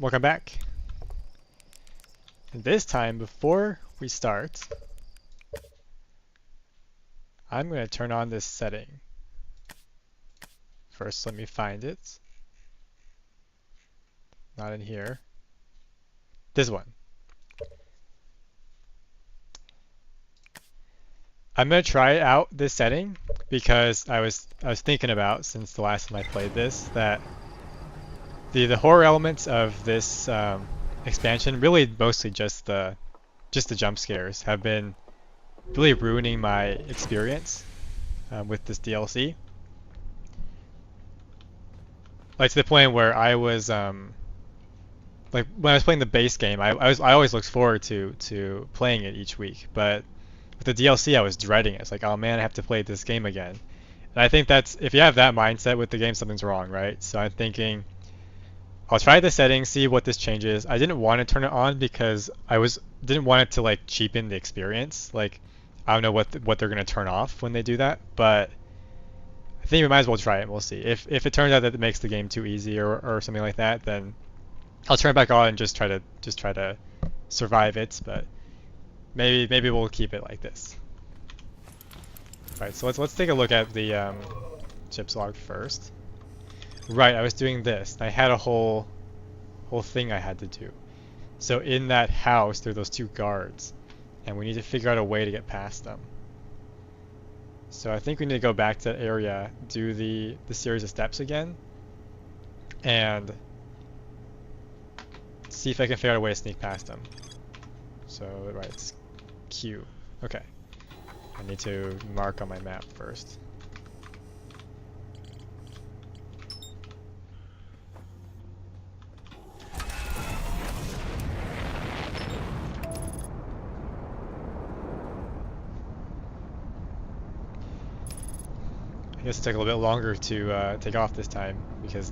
welcome back. And this time, before we start, I'm going to turn on this setting. First, let me find it. Not in here. This one. I'm going to try out this setting because I was thinking about, since the last time I played this, that the horror elements of this expansion, really mostly just the jump scares, have been really ruining my experience with this DLC. Like to the point where I was like when I was playing the base game, I always looked forward to playing it each week, but with the DLC I was dreading it. It's like, oh man, I have to play this game again. And I think that's, if you have that mindset with the game, something's wrong, right? So I'm thinking I'll try the settings, see what this changes. I didn't want to turn it on because didn't want it to like cheapen the experience. Like I don't know what they're gonna turn off when they do that, but I think we might as well try it and we'll see. If it turns out that it makes the game too easy or something like that, then I'll turn it back on and just try to survive it, but maybe we'll keep it like this. Alright, so let's take a look at the chips log first. Right, I was doing this. I had a whole thing I had to do. So in that house, there are those two guards, and we need to figure out a way to get past them. So I think we need to go back to that area, do the series of steps again, and see if I can figure out a way to sneak past them. So, right, it's Q. Okay. I need to mark on my map first. I guess it took a little bit longer to take off this time because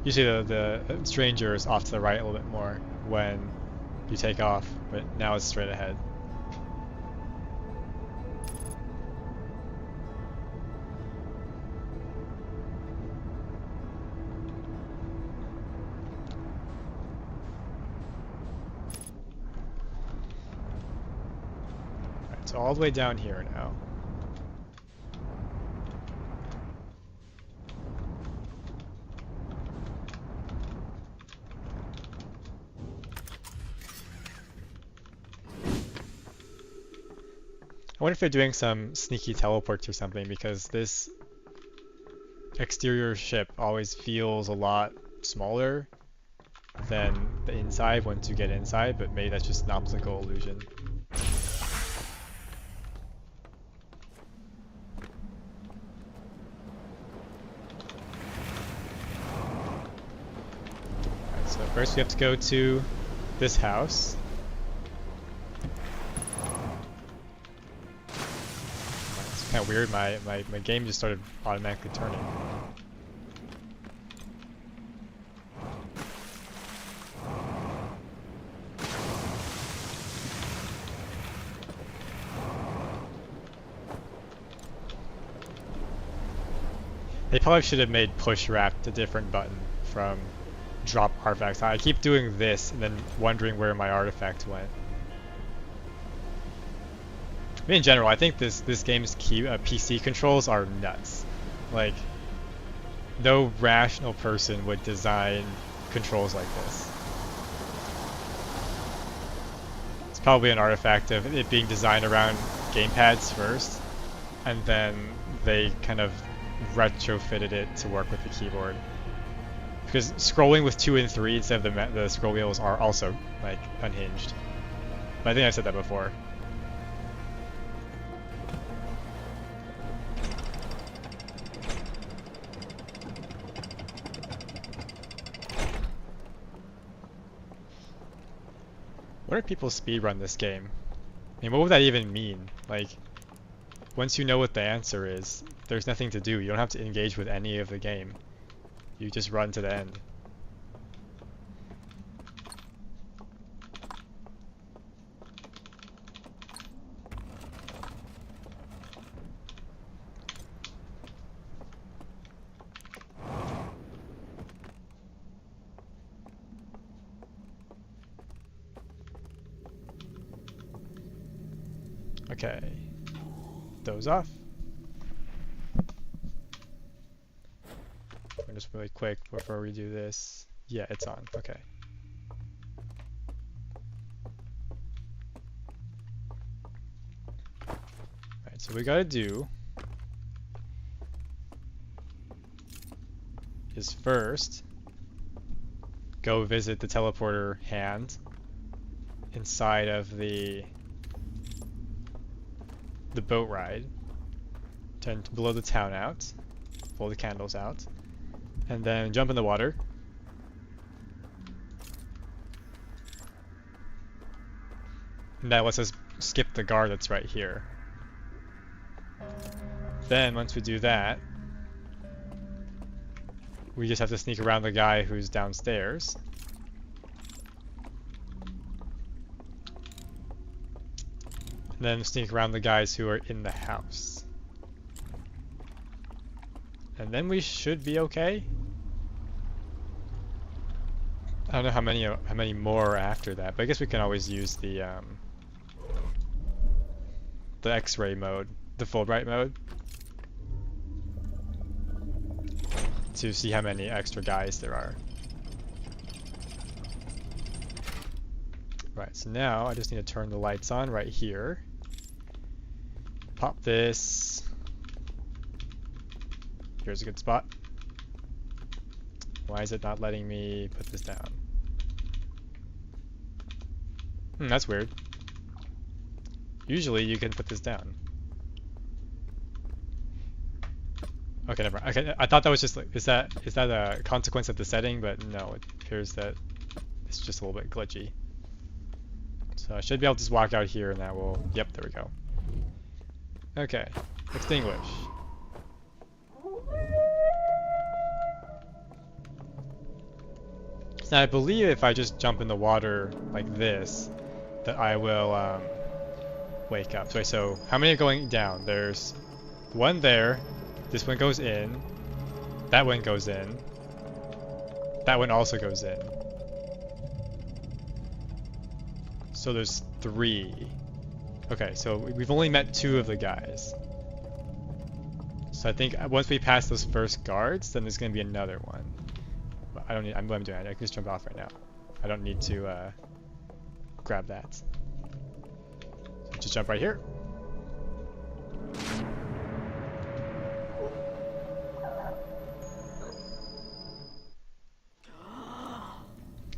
usually the stranger is off to the right a little bit more when you take off, but now it's straight ahead. Alright, so all the way down here now. I wonder if they're doing some sneaky teleports or something, because this exterior ship always feels a lot smaller than the inside once you get inside, but maybe that's just an optical illusion. Alright, so first we have to go to this house. It's kind of weird, my game just started automatically turning. They probably should have made push wrapped a different button from drop artifacts. I keep doing this and then wondering where my artifact went. I mean, in general, I think this game's PC controls are nuts. Like, no rational person would design controls like this. It's probably an artifact of it being designed around gamepads first, and then they kind of retrofitted it to work with the keyboard. Because scrolling with 2 and 3 instead of the scroll wheels are also like unhinged. But I think I said that before. What if people speedrun this game? I mean, what would that even mean? Like, once you know what the answer is, there's nothing to do. You don't have to engage with any of the game. You just run to the end. Okay. Those off. Just really quick before we do this. Yeah, it's on. Okay. Alright, so we gotta do is first go visit the teleporter hand inside of the boat ride. Turn to blow the town out, blow the candles out, and then jump in the water. And that lets us skip the guard that's right here. Then once we do that, we just have to sneak around the guy who's downstairs. And then sneak around the guys who are in the house. And then we should be okay. I don't know how many more are after that, but I guess we can always use the X-ray mode, the Fulbright mode, to see how many extra guys there are. Right, so now I just need to turn the lights on right here. Pop this. Here's a good spot. Why is it not letting me put this down? That's weird. Usually you can put this down. Okay, never mind. Okay, I thought that was just like, is that a consequence of the setting? But no, it appears that it's just a little bit glitchy. So I should be able to just walk out here and that will, yep, there we go. Okay, extinguish. So I believe if I just jump in the water like this, that I will wake up. So how many are going down? There's one there. This one goes in. That one goes in. That one also goes in. So there's 3. Okay, so we've only met 2 of the guys. So I think once we pass those first guards, then there's going to be another one. But I don't need, I'm doing it. I can just jump off right now. I don't need to grab that. So just jump right here.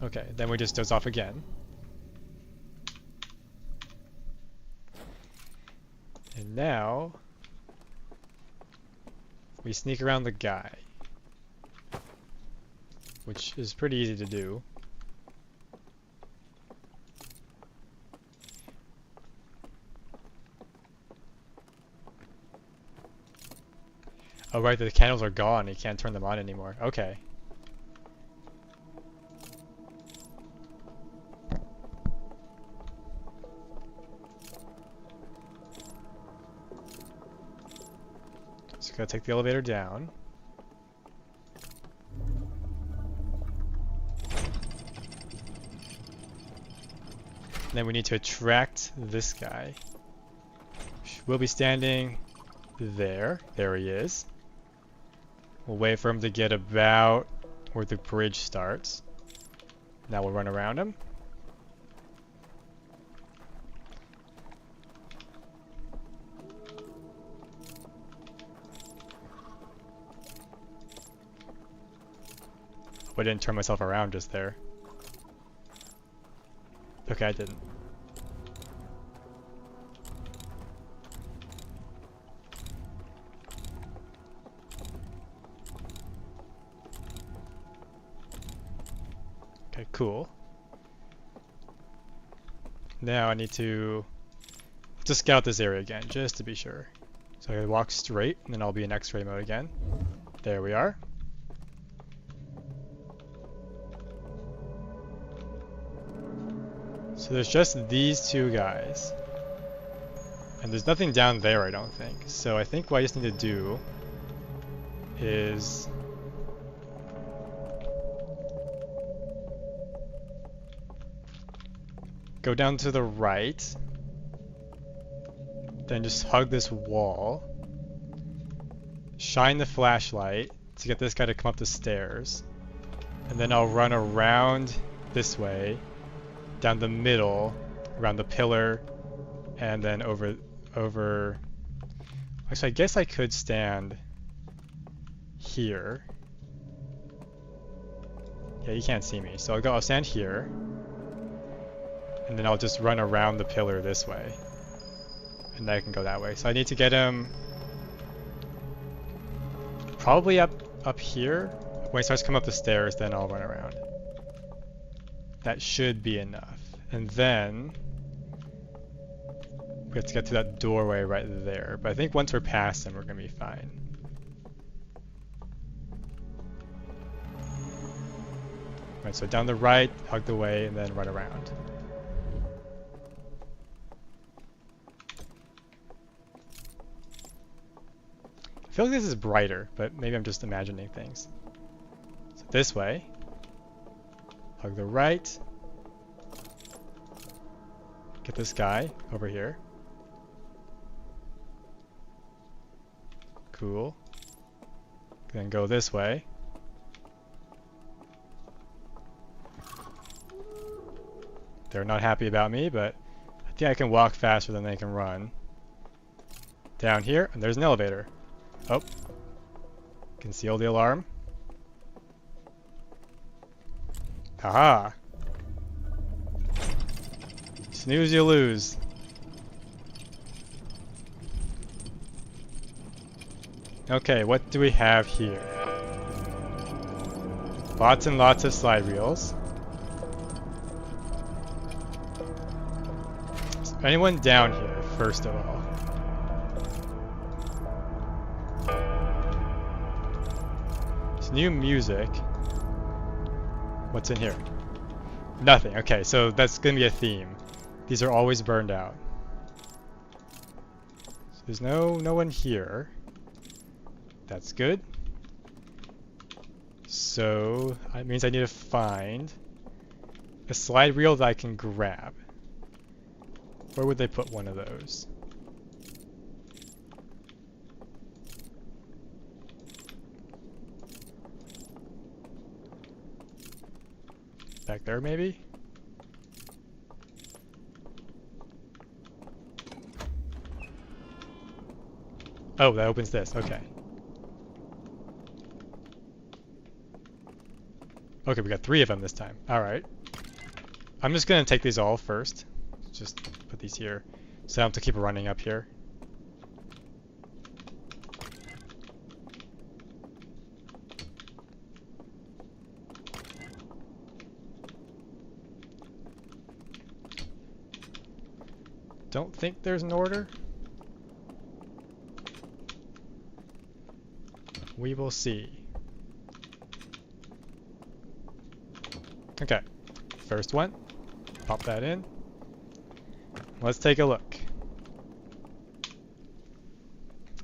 Okay, then we just doze off again. And now we sneak around the guy, which is pretty easy to do. Oh right, the candles are gone. You can't turn them on anymore. Okay. So gotta take the elevator down. And then we need to attract this guy. We'll be standing there. There he is. We'll wait for him to get about where the bridge starts. Now we'll run around him. I didn't turn myself around just there. Okay, I didn't. Okay, cool. Now I need to just scout this area again, just to be sure. So I walk straight, and then I'll be in X-ray mode again. There we are. So there's just these 2 guys. And there's nothing down there, I don't think. So I think what I just need to do is go down to the right. then just hug this wall, shine the flashlight to get this guy to come up the stairs, and then I'll run around this way, down the middle, around the pillar, and then over. Actually, I guess I could stand here. Yeah, you can't see me, so I'll stand here, and then I'll just run around the pillar this way, and then I can go that way. So I need to get him probably up here. When he starts coming up the stairs, then I'll run around. That should be enough. And then we have to get to that doorway right there. But I think once we're past him, we're gonna be fine. Right, so down the right, hug the way, and then run around. I feel like this is brighter, but maybe I'm just imagining things. So this way, hug the right, get this guy over here. Cool. Then go this way. They're not happy about me, but I think I can walk faster than they can run. Down here, and there's an elevator. Oh. Conceal the alarm. Haha. Snooze, you lose. Okay, what do we have here? Lots and lots of slide reels. Is anyone down here, first of all? There's new music. What's in here? Nothing. Okay, so that's gonna be a theme. These are always burned out. So there's no one here. That's good. So that means I need to find a slide reel that I can grab. Where would they put one of those? Back there, maybe? Oh, that opens this. Okay. Okay, we got 3 of them this time. Alright. I'm just gonna take these all first. Just put these here. So I don't have to keep running up here. Don't think there's an order. We will see. Okay, first one. Pop that in. Let's take a look.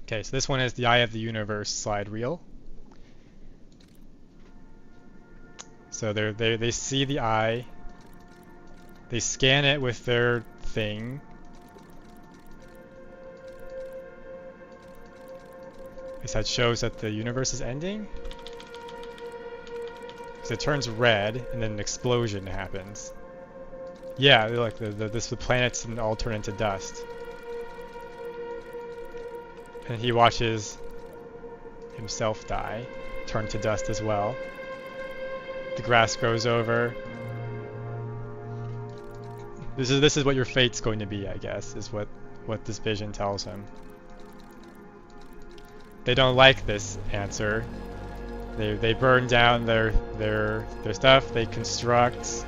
Okay, so this one is the Eye of the Universe slide reel. So they see the eye. They scan it with their thing. That shows that the universe is ending. So it turns red, and then an explosion happens. Yeah, like the planets all turn into dust. And he watches himself die, turn to dust as well. The grass grows over. This is what your fate's going to be, I guess, is what this vision tells him. They don't like this answer. They burn down their stuff. They construct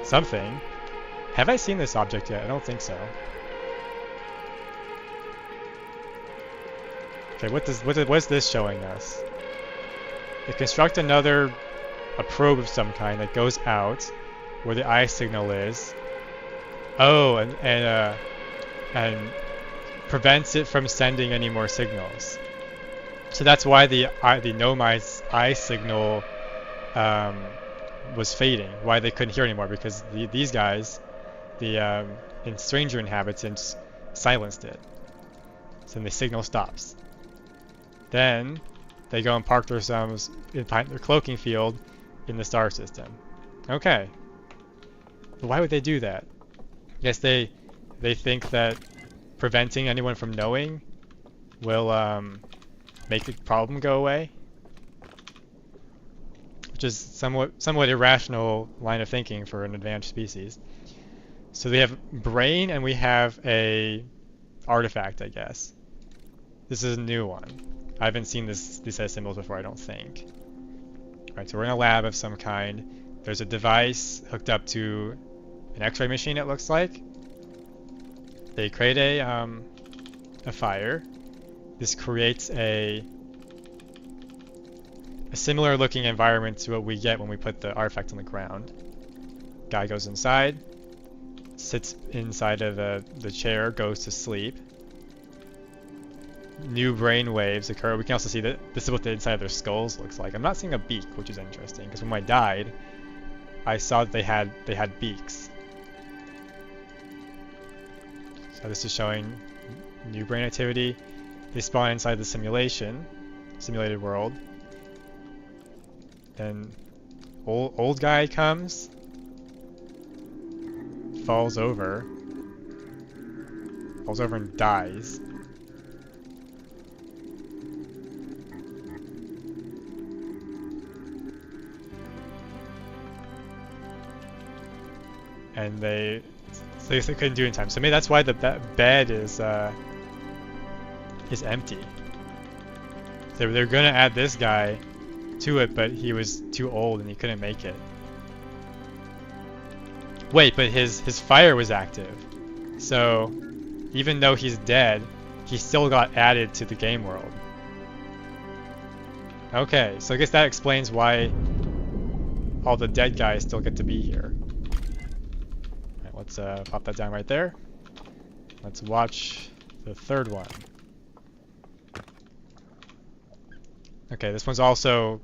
something. Have I seen this object yet? I don't think so. Okay, what's this showing us? They construct a probe of some kind that goes out where the eye signal is. Oh, and prevents it from sending any more signals. So that's why the Nomai's eye signal was fading. Why they couldn't hear anymore, because these guys, the Stranger inhabitants, silenced it. So then the signal stops. Then they go and park themselves behind their cloaking field in the star system. Okay. But why would they do that? I guess they think that preventing anyone from knowing will make the problem go away, which is somewhat irrational line of thinking for an advanced species. So we have brain and we have a artifact, I guess. This is a new one. I haven't seen these set of symbols before, I don't think. Alright, so we're in a lab of some kind. There's a device hooked up to an X-ray machine, it looks like. They create a fire. This creates a similar looking environment to what we get when we put the artifact on the ground. Guy goes inside, sits inside of the chair, goes to sleep. New brain waves occur. We can also see that this is what the inside of their skulls looks like. I'm not seeing a beak, which is interesting, because when I died, I saw that they had beaks. So this is showing new brain activity. They spawn inside the simulated world. Then old guy comes, falls over and dies. And they couldn't do it in time. So maybe that's why that bed is empty. They're gonna add this guy to it, but he was too old and he couldn't make it. Wait, but his fire was active. So even though he's dead, he still got added to the game world. Okay, so I guess that explains why all the dead guys still get to be here. Alright, let's pop that down right there. Let's watch the third one. Okay, this one's also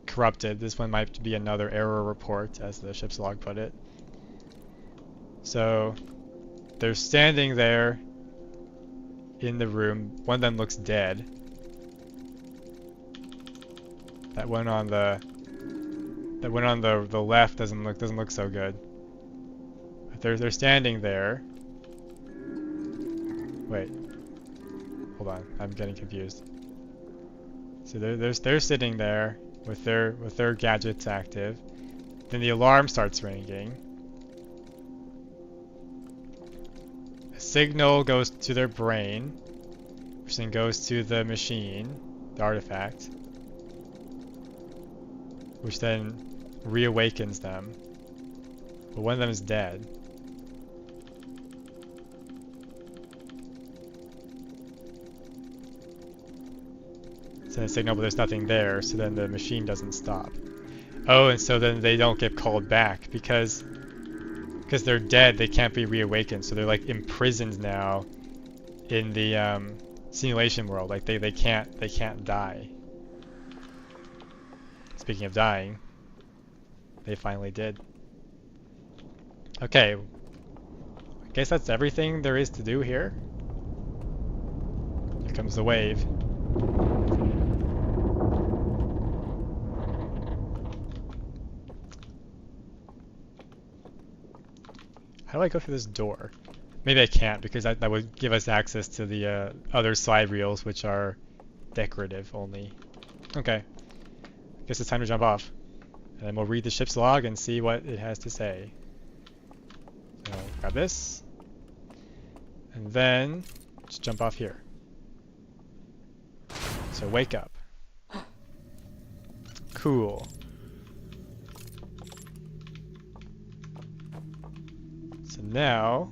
corrupted. This one might be another error report, as the ship's log put it. So they're standing there in the room. One of them looks dead. That one on the left doesn't look so good. But they're standing there. Wait. Hold on, I'm getting confused. So they're sitting there with their gadgets active. Then the alarm starts ringing. A signal goes to their brain, which then goes to the machine, the artifact, which then reawakens them. But one of them is dead. Send a signal, but there's nothing there, so then the machine doesn't stop. Oh, and so then they don't get called back because they're dead. They can't be reawakened, so they're like imprisoned now in the simulation world. Like they can't die. Speaking of dying, they finally did. Okay, I guess that's everything there is to do here. Here comes the wave. How do I go through this door? Maybe I can't because that would give us access to the other side reels, which are decorative only. Okay. Guess it's time to jump off. And then we'll read the ship's log and see what it has to say. So grab this. And then just jump off here. So wake up. Cool. So now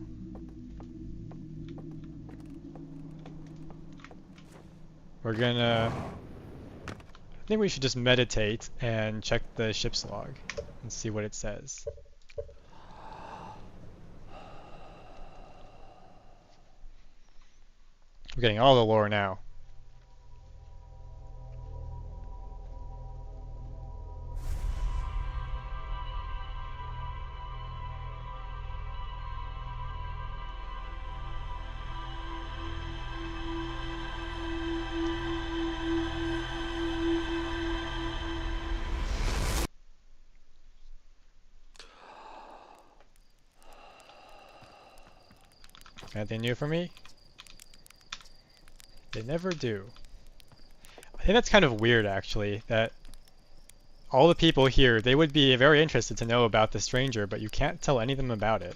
we're gonna, I think we should just meditate and check the ship's log and see what it says. We're getting all the lore now. Anything new for me? They never do. I think that's kind of weird, actually, that all the people here, they would be very interested to know about the stranger, but you can't tell any of them about it.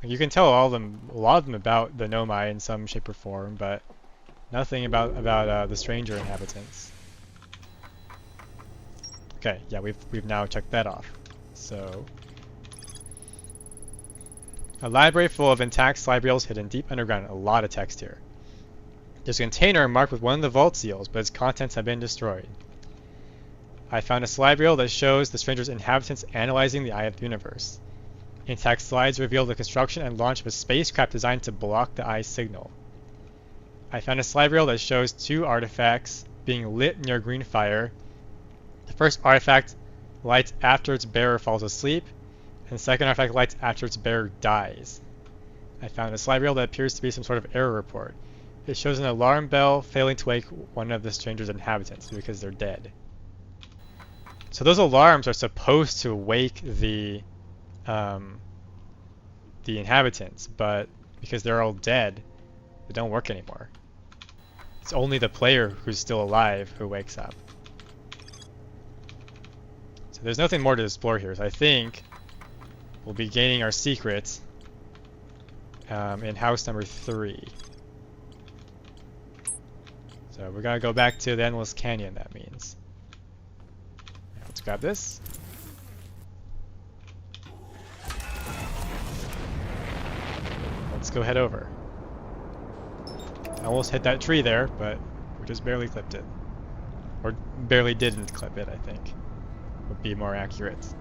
You can tell a lot of them about the Nomai in some shape or form, but nothing about the stranger inhabitants. Okay, yeah, we've now checked that off. So, a library full of intact slide reels hidden deep underground. A lot of text here. There's a container marked with one of the vault seals, but its contents have been destroyed. I found a slide reel that shows the stranger's inhabitants analyzing the eye of the universe. Intact slides reveal the construction and launch of a spacecraft designed to block the eye's signal. I found a slide reel that shows two artifacts being lit near green fire. The first artifact lights after its bearer falls asleep, and the second artifact lights after its bearer dies. I found a slide reel that appears to be some sort of error report. It shows an alarm bell failing to wake one of the stranger's inhabitants because they're dead. So those alarms are supposed to wake the inhabitants, but because they're all dead, they don't work anymore. It's only the player who's still alive who wakes up. So there's nothing more to explore here, so I think we'll be gaining our secret in house number 3. So we're gonna go back to the Endless Canyon, that means. Let's grab this. Let's go head over. I almost hit that tree there, but we just barely clipped it. Or barely didn't clip it, I think. Would be more accurate.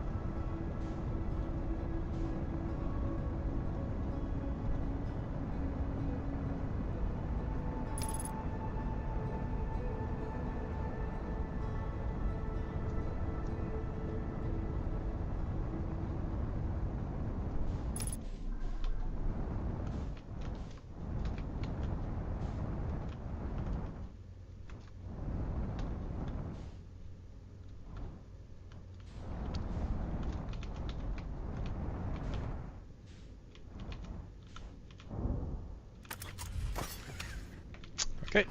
Okay.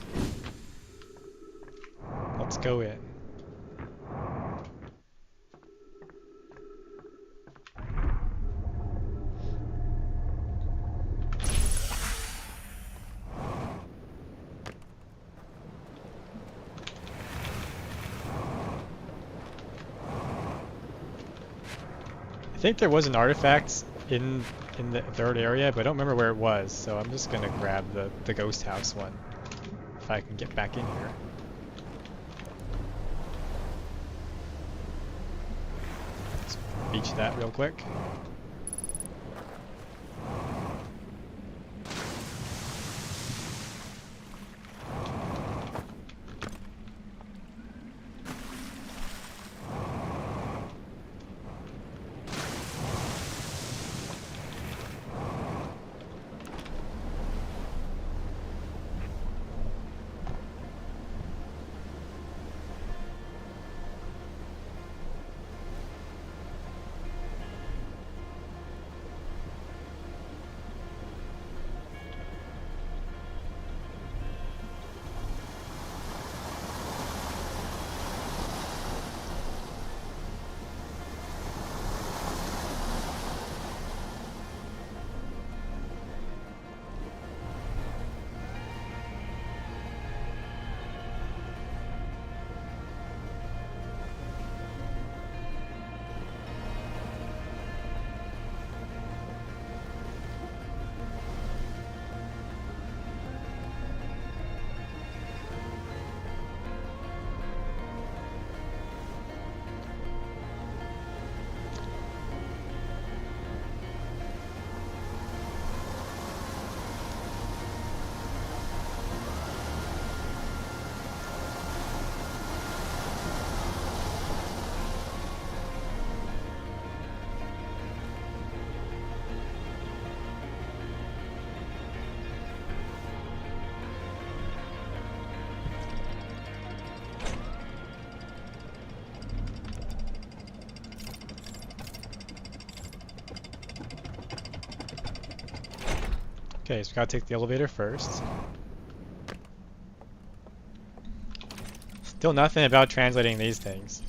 Let's go in. I think there was an artifact in the third area, but I don't remember where it was, so I'm just gonna grab the ghost house one. If I can get back in here. Let's beach that real quick. Okay, so we gotta take the elevator first. Still nothing about translating these things.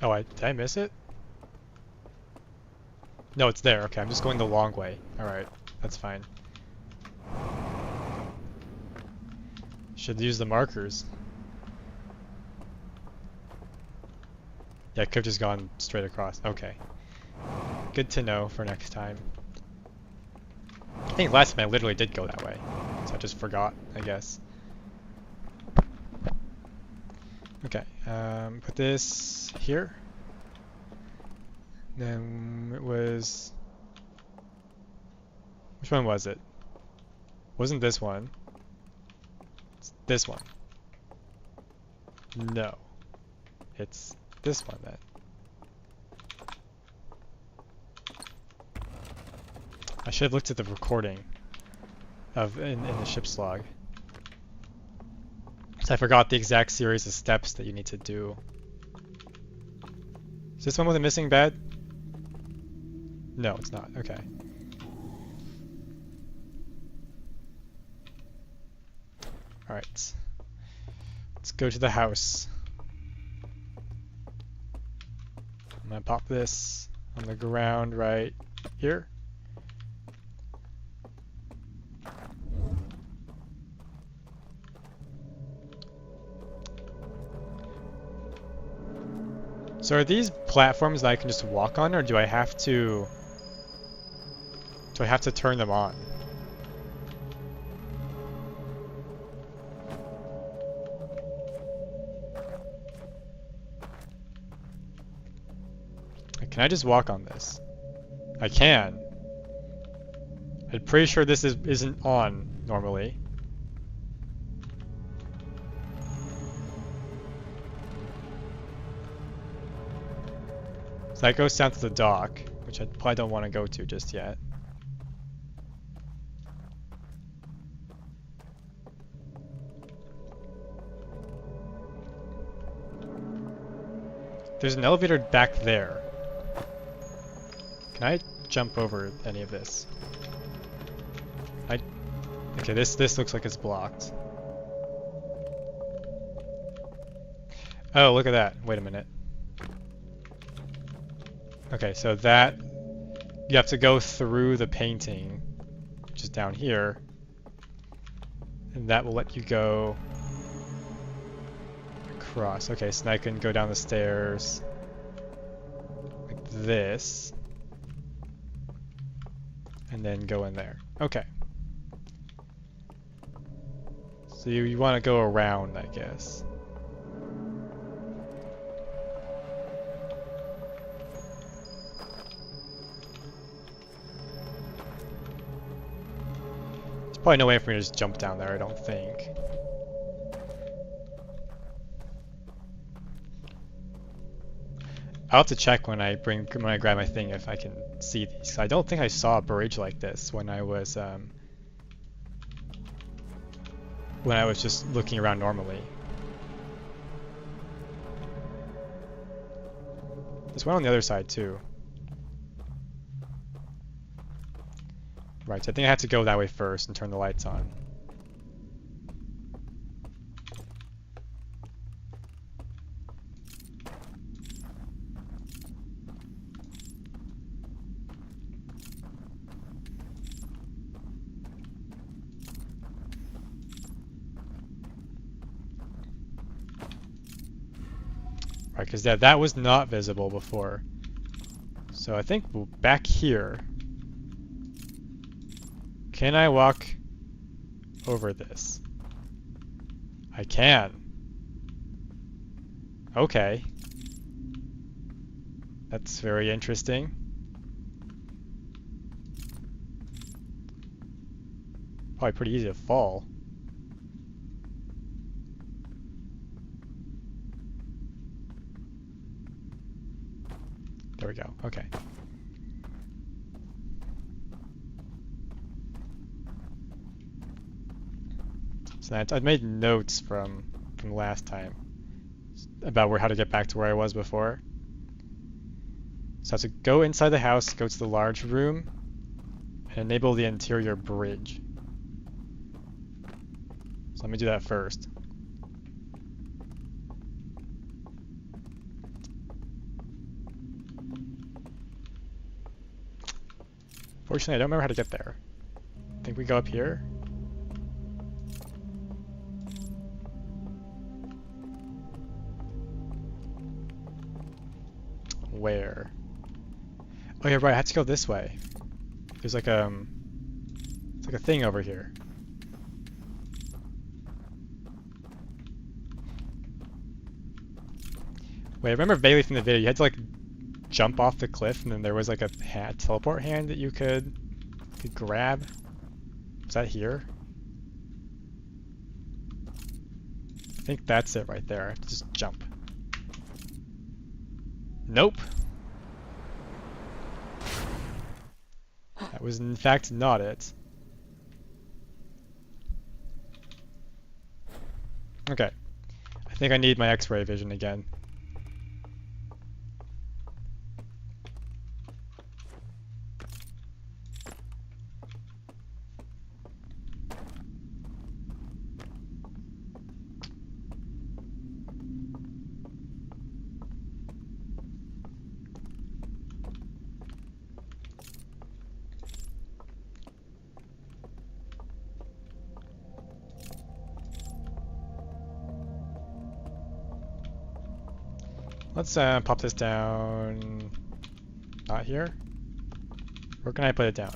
Oh, did I miss it? No, it's there. Okay, I'm just going the long way. Alright, that's fine. Should use the markers. Yeah, I could have just gone straight across. Okay. Good to know for next time. I think last time I literally did go that way. So I just forgot, I guess. Okay, put this here. Then it was... Which one was it? Wasn't this one. It's this one. No. It's this one then. I should have looked at the recording of in the ship's log. So I forgot the exact series of steps that you need to do. Is this one with a missing bed? No, it's not. Okay. Alright. Let's go to the house. I'm gonna pop this on the ground right here. So are these platforms that I can just walk on, or do I have to turn them on? Can I just walk on this? I can. I'm pretty sure this isn't on normally. So that goes down to the dock, which I probably don't want to go to just yet. There's an elevator back there. Can I jump over any of this? Okay, this looks like it's blocked. Oh, look at that. Wait a minute. Okay, so that you have to go through the painting, which is down here, and that will let you go across. Okay, so now I can go down the stairs like this, and then go in there. Okay. So you want to go around, I guess. There's probably no way for me to just jump down there, I don't think. I'll have to check when I grab my thing if I can see these. I don't think I saw a bridge like this when I was just looking around normally. There's one on the other side too. Right, so I think I have to go that way first and turn the lights on. Right, because that was not visible before. So I think back here. Can I walk over this? I can. Okay. That's very interesting. Probably pretty easy to fall. There we go. Okay. So I'd made notes from last time about how to get back to where I was before. So I have to go inside the house, go to the large room, and enable the interior bridge. So let me do that first. Fortunately, I don't remember how to get there. I think we go up here. Where? Oh yeah, right, I have to go this way. There's like it's like a thing over here. Wait, I remember vaguely from the video, you had to like jump off the cliff and then there was like a teleport hand that you could grab. Is that here? I think that's it right there. I have to just jump. Nope. That was in fact not it. Okay. I think I need my X-ray vision again. Let's pop this down. Not here. Where can I put it down?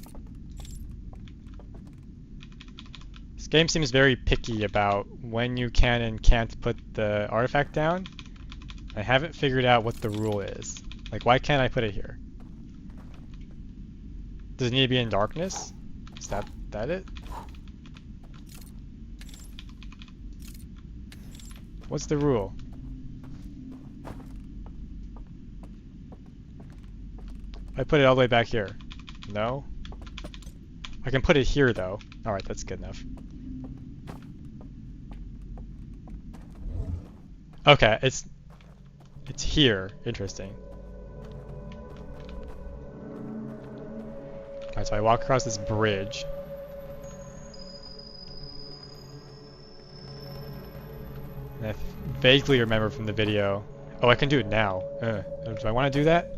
This game seems very picky about when you can and can't put the artifact down. I haven't figured out what the rule is. Like, why can't I put it here? Does it need to be in darkness? Is that it? What's the rule? I put it all the way back here. No? I can put it here though. Alright, that's good enough. Okay, it's here. Interesting. Alright, so I walk across this bridge. And I vaguely remember from the video. Oh, I can do it now. Do I want to do that?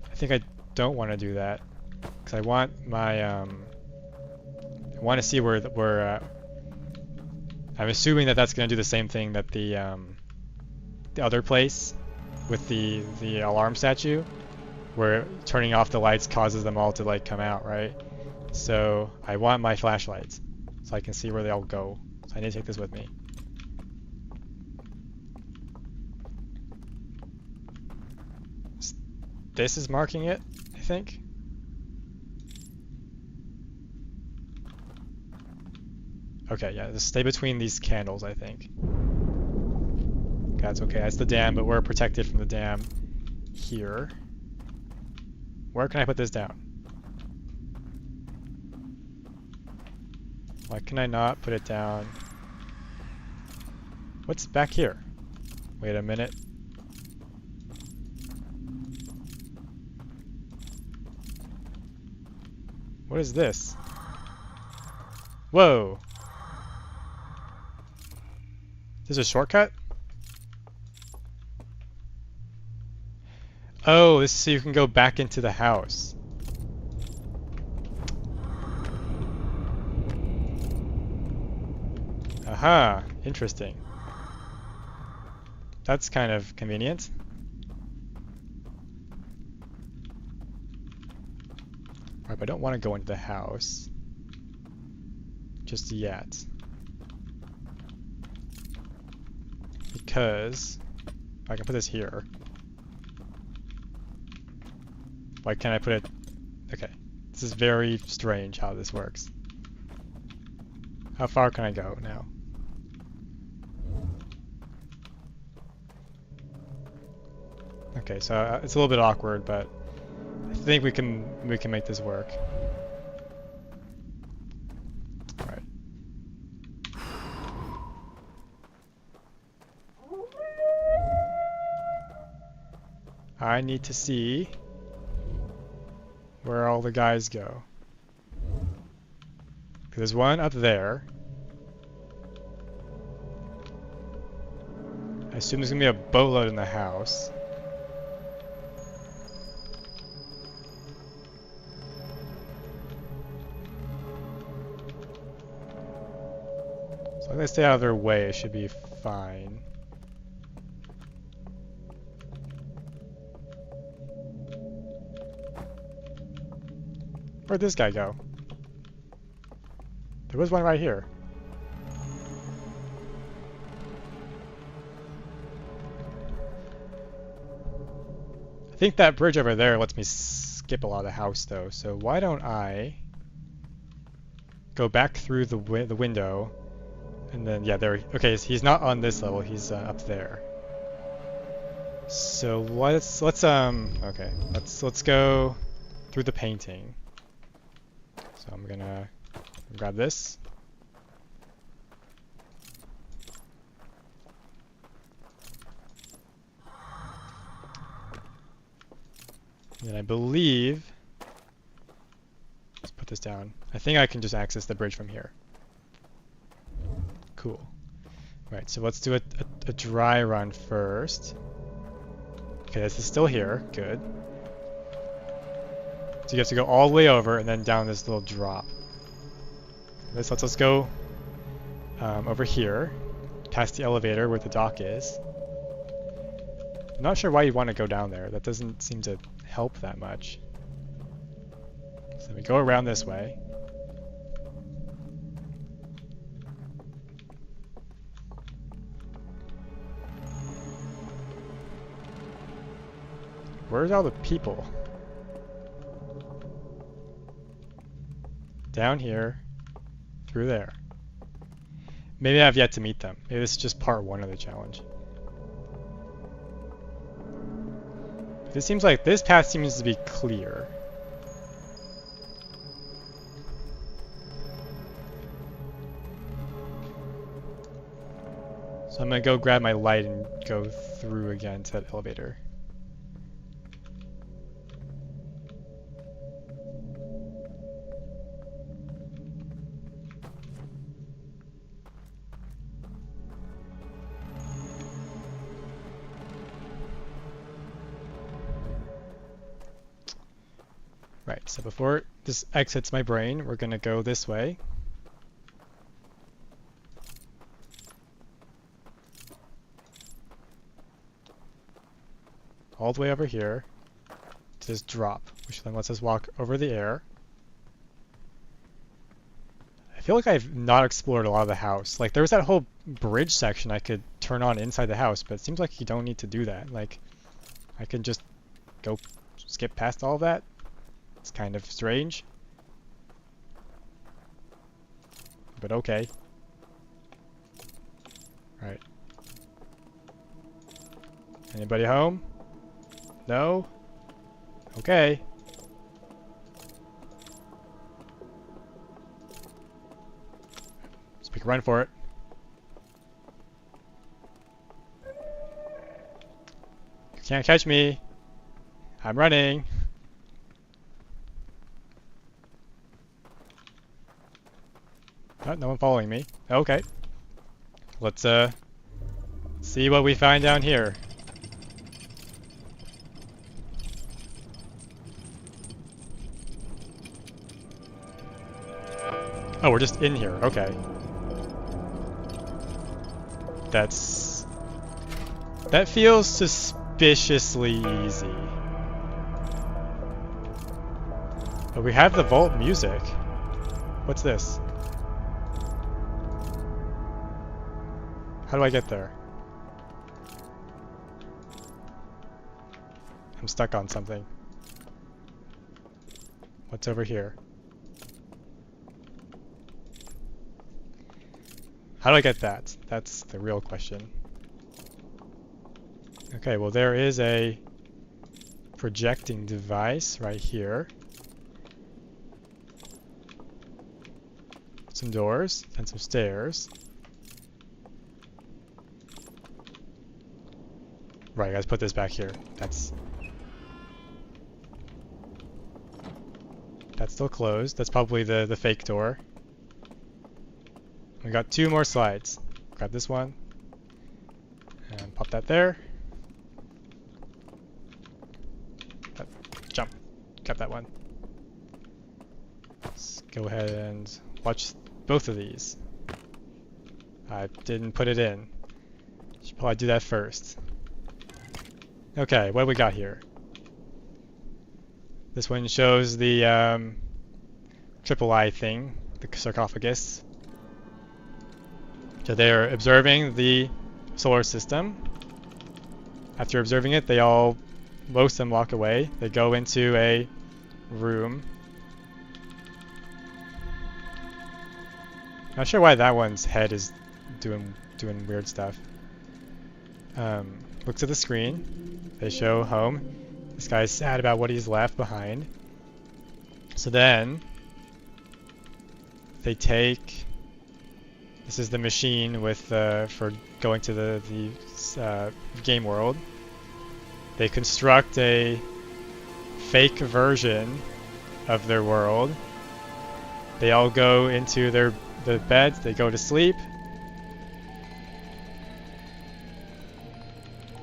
I think I don't want to do that because I want my I want to see where I'm assuming that that's going to do the same thing that the other place with the alarm statue, where turning off the lights causes them all to like come out, right? So I want my flashlights so I can see where they all go. So I need to take this with me. This is marking it, I think. Okay, yeah, just stay between these candles, I think. That's okay, that's the dam, but we're protected from the dam here. Where can I put this down? Why can I not put it down? What's back here? Wait a minute. What is this? Whoa! Is this a shortcut? Oh, this is so you can go back into the house. Aha, interesting. That's kind of convenient. Alright, but I don't want to go into the house just yet. Because I can put this here. Why can't I put it? Okay. This is very strange how this works. How far can I go now? Okay, so it's a little bit awkward, but I think we can make this work. All right. I need to see where all the guys go. There's one up there. I assume there's gonna be a boatload in the house. So I'm gonna stay out of their way, it should be fine. Where'd this guy go? There was one right here. I think that bridge over there lets me skip a lot of the house though, so why don't I go back through the window, and then, yeah, there, okay, so he's not on this level, he's up there. So let's go through the painting. So I'm gonna grab this. And I believe, let's put this down. I think I can just access the bridge from here. Cool. Right, so let's do a dry run first. Okay, this is still here. Good. So you have to go all the way over and then down this little drop. Let's go over here, past the elevator where the dock is. I'm not sure why you'd want to go down there. That doesn't seem to help that much. So we go around this way. Where's all the people? Down here, through there. Maybe I've yet to meet them. Maybe this is just part 1 of the challenge. It seems like this path seems to be clear. So I'm gonna go grab my light and go through again to that elevator. Right, so before this exits my brain, we're gonna go this way. All the way over here to this drop, which then lets us walk over the air. I feel like I've not explored a lot of the house. Like, there was that whole bridge section I could turn on inside the house, but it seems like you don't need to do that. Like, I can just go skip past all of that. It's kind of strange. But okay. Right. Anybody home? No? Okay. Let's pick a run for it. You can't catch me. I'm running. Oh, no one following me. Okay. Let's see what we find down here. Oh, we're just in here. Okay. That feels suspiciously easy. But we have the vault music. What's this? How do I get there? I'm stuck on something. What's over here? How do I get that? That's the real question. Okay, well there is a projecting device right here. Some doors and some stairs. Right, guys, put this back here. That's still closed. That's probably the fake door. We got 2 more slides. Grab this one and pop that there. Jump. Grab that one. Let's go ahead and watch both of these. I didn't put it in. Should probably do that first. Okay, what do we got here? This one shows the triple eye thing, the sarcophagus. So they're observing the solar system. After observing it, most of them walk away. They go into a room. Not sure why that one's head is doing weird stuff. Looks at the screen. They show home. This guy's sad about what he's left behind. So then they take. This is the machine with for going to the game world. They construct a fake version of their world. They all go into the beds. They go to sleep.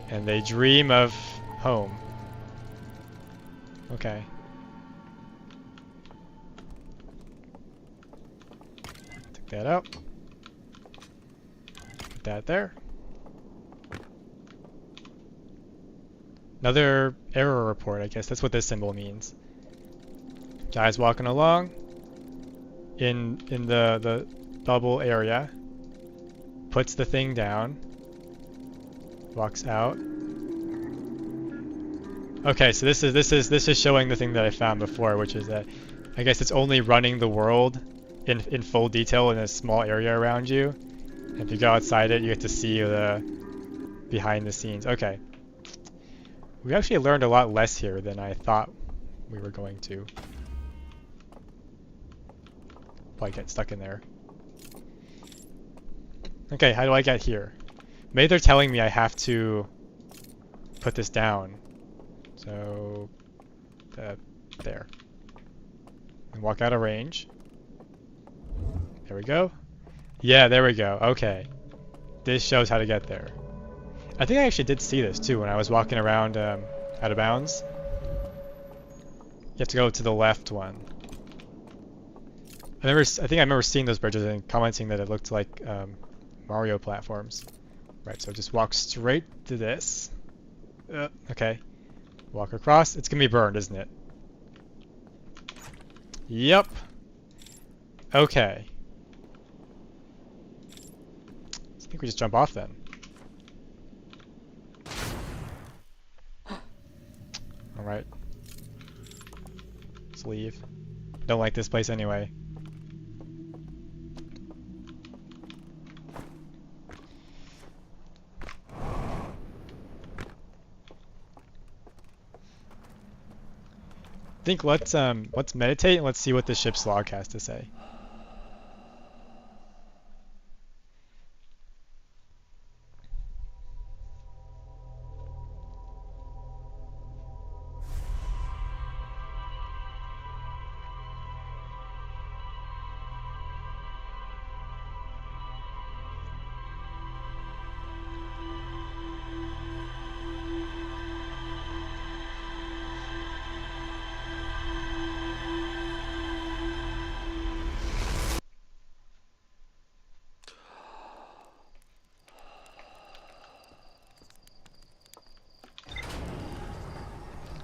And they dream of home. Okay. Take that out. Put that there. Another error report, I guess. That's what this symbol means. Guy's walking along in the bubble area. Puts the thing down. Walks out. Okay, so this is showing the thing that I found before, which is that I guess it's only running the world in full detail in a small area around you. And if you go outside it, you get to see the behind the scenes. Okay. We actually learned a lot less here than I thought we were going to. Probably get stuck in there. Okay, how do I get here? Maybe they're telling me I have to put this down. So, there. And walk out of range. There we go. Yeah, there we go. Okay. This shows how to get there. I think I actually did see this too when I was walking around out of bounds. You have to go to the left one. I think I remember seeing those bridges and commenting that it looked like Mario platforms. Right, so just walk straight to this. Okay. Walk across. It's gonna be burned, isn't it? Yep. Okay. I think we just jump off then. Alright. Let's leave. Don't like this place anyway. I think let's meditate and let's see what the ship's log has to say.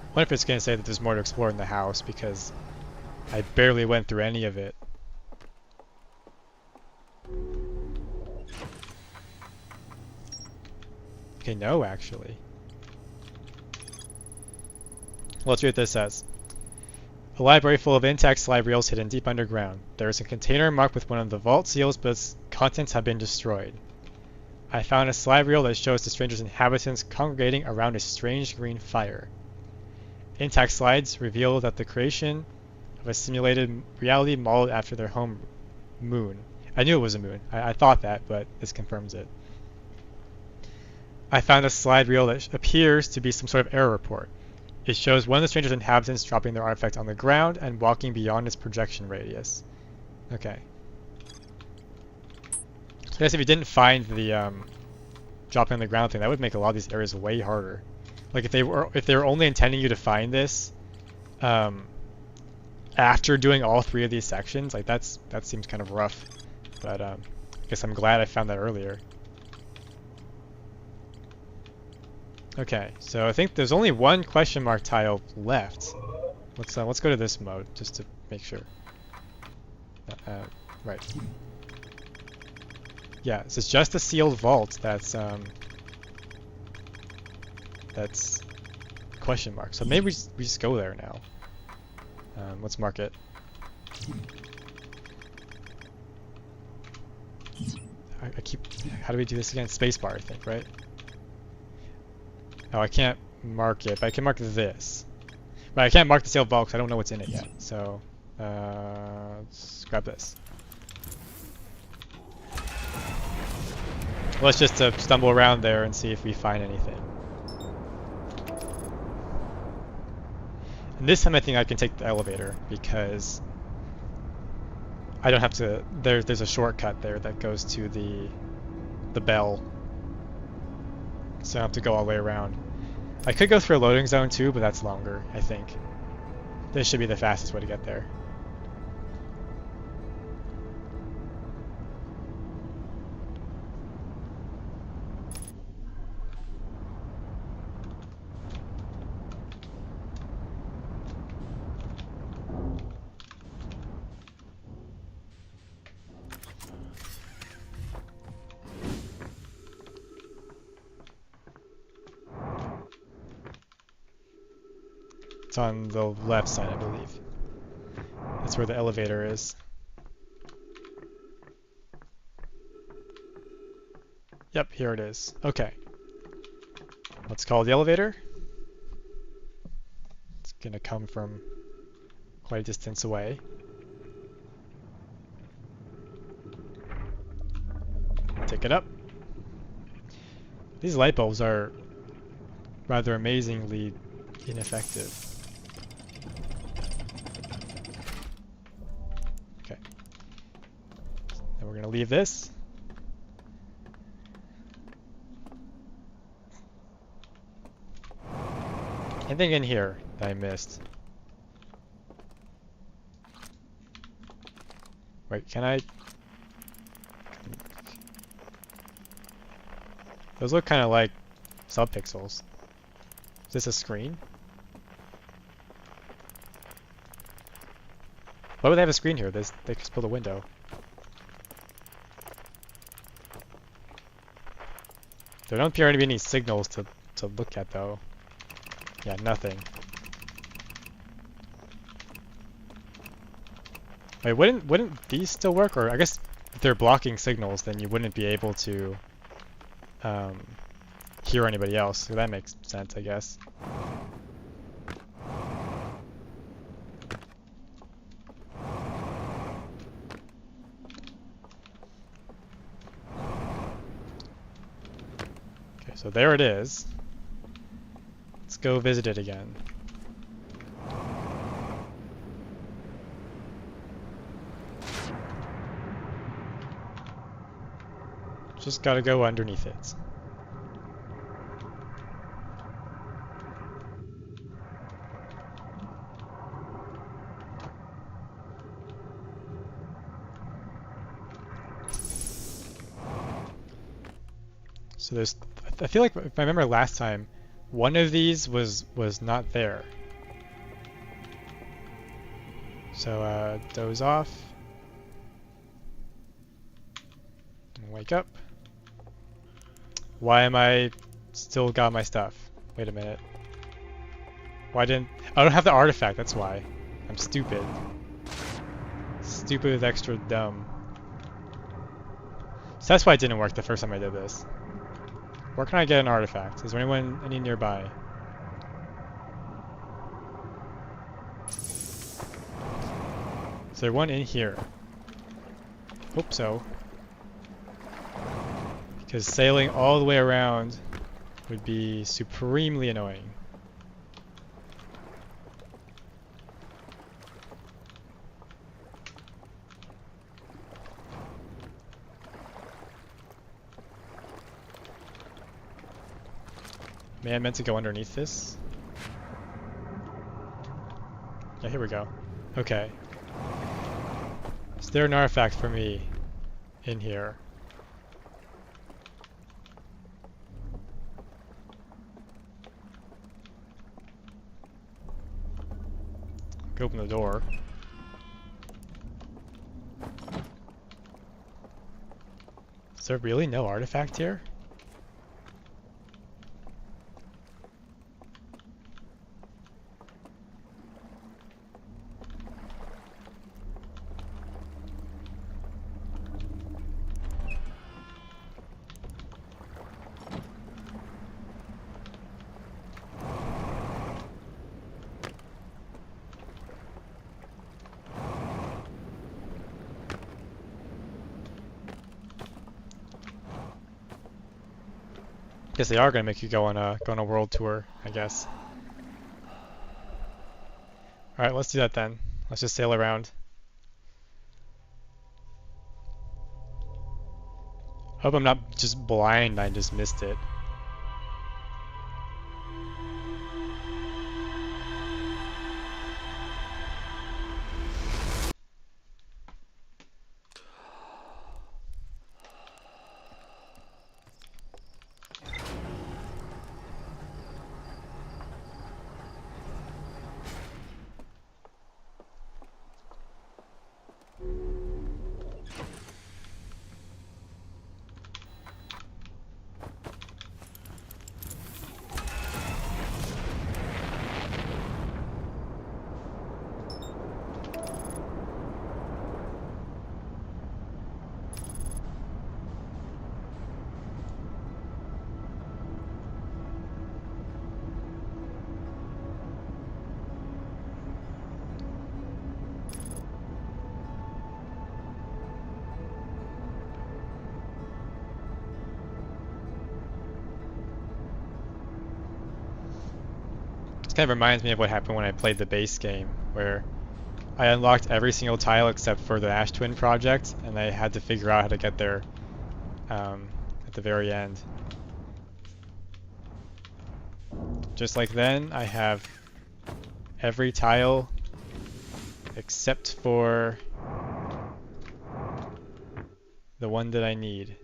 I wonder if it's going to say that there's more to explore in the house, because I barely went through any of it. Okay, no, actually. Well, let's read what this says. A library full of intact slide reels hidden deep underground. There is a container marked with one of the vault seals, but its contents have been destroyed. I found a slide reel that shows the stranger's inhabitants congregating around a strange green fire. Intact slides reveal that the creation of a simulated reality modeled after their home moon. I knew it was a moon. I thought that, but this confirms it. I found a slide reel that appears to be some sort of error report. It shows one of the stranger's inhabitants dropping their artifact on the ground and walking beyond its projection radius. Okay. So I guess if you didn't find the dropping on the ground thing, that would make a lot of these areas way harder. Like if they were only intending you to find this after doing all 3 of these sections, like that seems kind of rough. But I guess I'm glad I found that earlier. Okay, so I think there's only one question mark tile left. Let's go to this mode just to make sure. Right. Yeah, this is just a sealed vault that's question mark. So maybe we just go there now. Let's mark it. I keep. How do we do this again? Spacebar, I think, right? Oh, I can't mark it, but I can mark this. But I can't mark the sealed vault because I don't know what's in it yet. So, let's grab this. Let's just stumble around there and see if we find anything. And this time I think I can take the elevator because I don't have to. There's a shortcut there that goes to the bell. So I don't have to go all the way around. I could go through a loading zone too, but that's longer, I think. This should be the fastest way to get there. It's on the left side, I believe. That's where the elevator is. Yep, here it is. Okay. Let's call the elevator. It's gonna come from quite a distance away. Take it up. These light bulbs are rather amazingly ineffective. Okay. Then we're gonna leave this. Anything in here that I missed? Wait, can I? Those look kind of like subpixels. Is this a screen? Why would they have a screen here? They just built a window. There don't appear to be any signals to look at though. Yeah, nothing. Wait, wouldn't these still work? Or I guess if they're blocking signals, then you wouldn't be able to hear anybody else. So that makes sense, I guess. Okay, so there it is. Let's go visit it again. Just gotta go underneath it. So there's, I feel like if I remember last time, one of these was not there. So doze off. And wake up. Why am I still got my stuff? Wait a minute. Why didn't I don't have the artifact, that's why. I'm stupid. Stupid is extra dumb. So that's why it didn't work the first time I did this. Where can I get an artifact? Is there any nearby? Is there one in here? Hope so. Because sailing all the way around would be supremely annoying. May I meant to go underneath this? Yeah, here we go. Okay. Is there an artifact for me in here? Go open the door. Is there really no artifact here? Guess they are gonna make you go on a world tour, I guess. Alright, let's do that then. Let's just sail around. Hope I'm not just blind, I just missed it. Kind of reminds me of what happened when I played the base game, where I unlocked every single tile except for the Ash Twin project, and I had to figure out how to get there at the very end. Just like then, I have every tile except for the one that I need.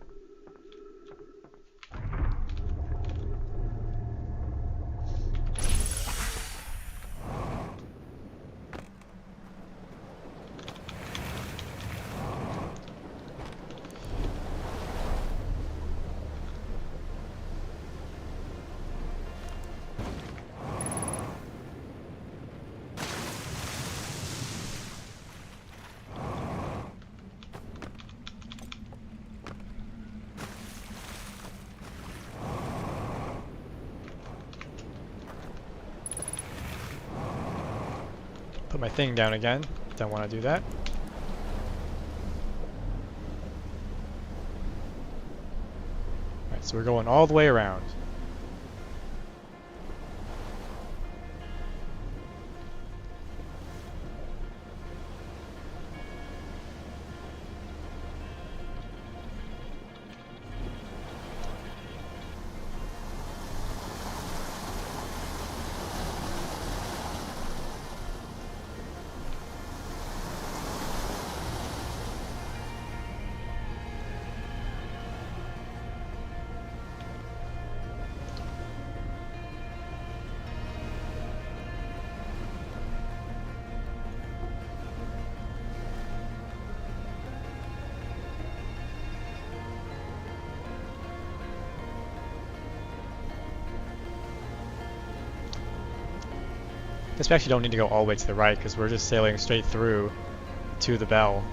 Put my thing down again. Don't want to do that. Alright, so we're going all the way around. Guess we actually don't need to go all the way to the right because we're just sailing straight through to the bell.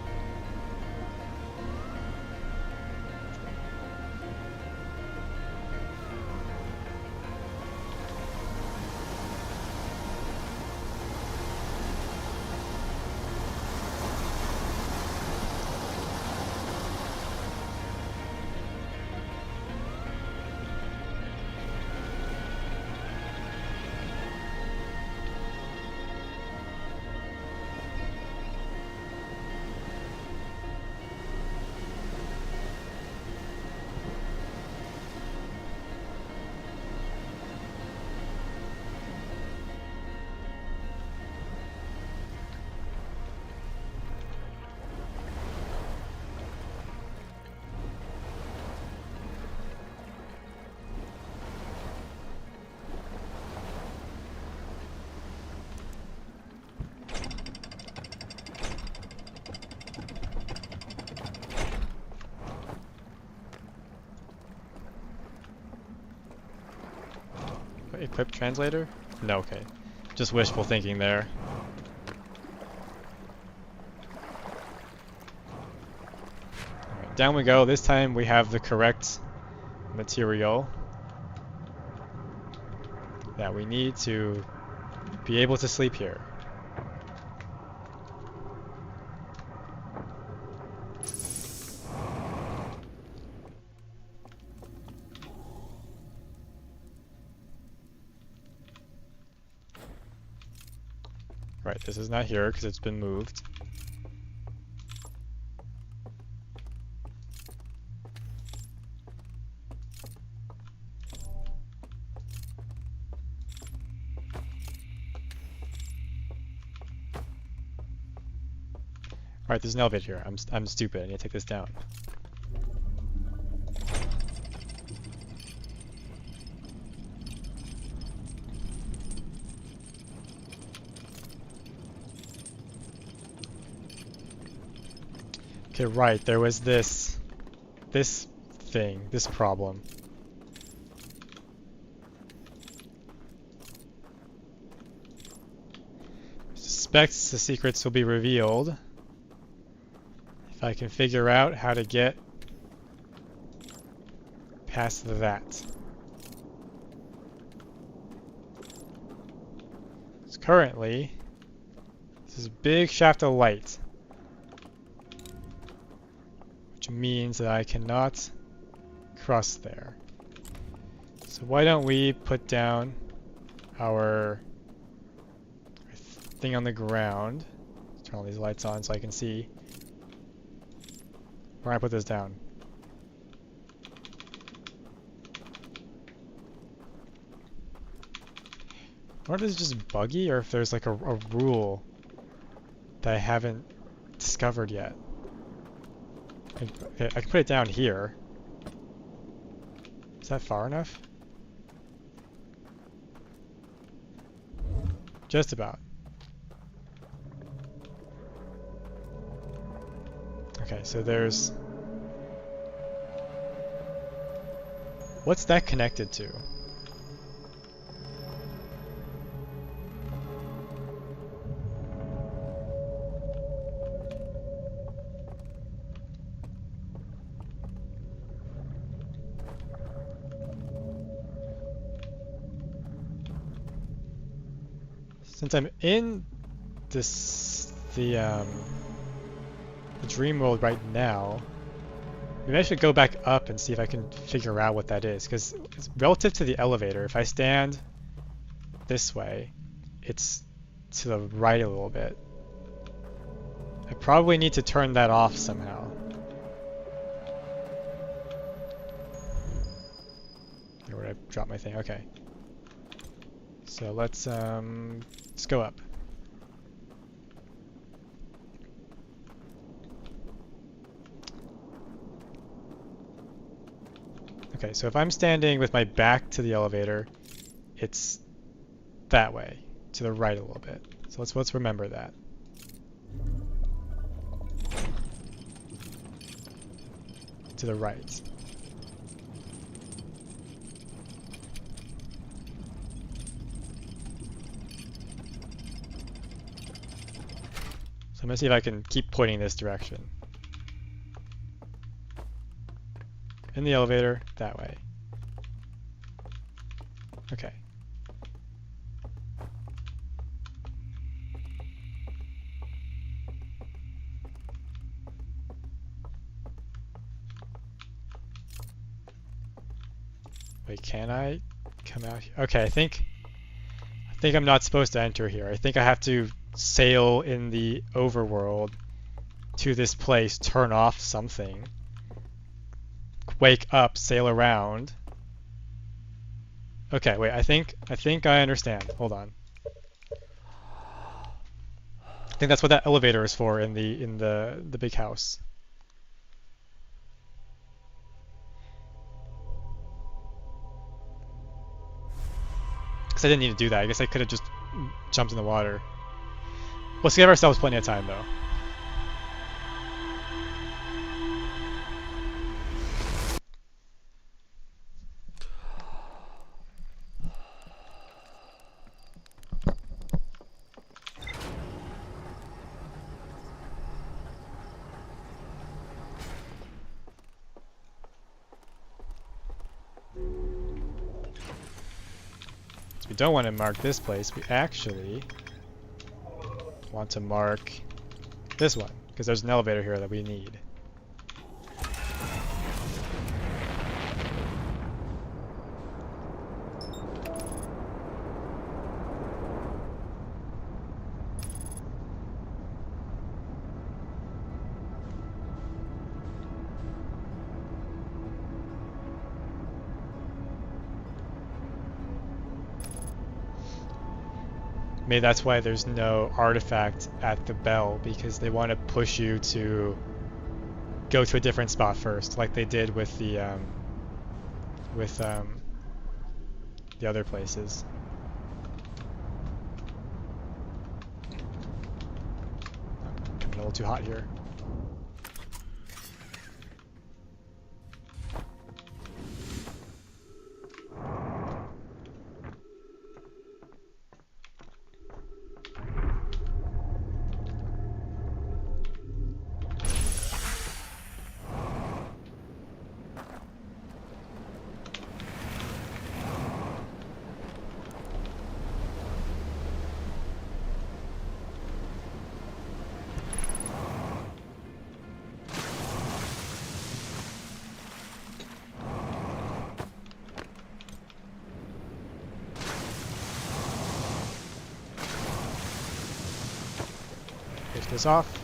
Equip translator? No, okay. Just wishful thinking there. Alright, down we go. This time we have the correct material that we need to be able to sleep here. Right, this is not here because it's been moved. Alright, there's an elevator here. I'm stupid. I need to take this down. Okay, right, there was this thing, this problem. Suspects the secrets will be revealed if I can figure out how to get past that. So currently, this is a big shaft of light, which means that I cannot cross there. So why don't we put down our thing on the ground. Turn all these lights on so I can see. Where do I put this down? I wonder if this is just buggy or if there's like a rule that I haven't discovered yet. Okay, I can put it down here. Is that far enough? Just about. Okay, so there's... What's that connected to? Since I'm in the dream world right now, maybe I should go back up and see if I can figure out what that is. Because relative to the elevator, if I stand this way, it's to the right a little bit. I probably need to turn that off somehow. Where did I drop my thing? Okay. So let's go up. Okay, so if I'm standing with my back to the elevator, it's that way, to the right a little bit. So let's remember that. To the right. I'm gonna see if I can keep pointing this direction. In the elevator, that way. Okay. Wait, can I come out here? Okay, I think I'm not supposed to enter here. I think I have to sail in the overworld to this place, turn off something, wake up, sail around. Okay, wait, I think I understand. Hold on. I think that's what that elevator is for in the big house. Because I didn't need to do that. I guess I could have just jumped in the water. Let's give ourselves plenty of time, though. So we don't want to mark this place. We actually want to mark this one, because there's an elevator here that we need. Maybe that's why there's no artifact at the bell, because they want to push you to go to a different spot first, like they did with the other places. Coming a little too hot here. Push this off.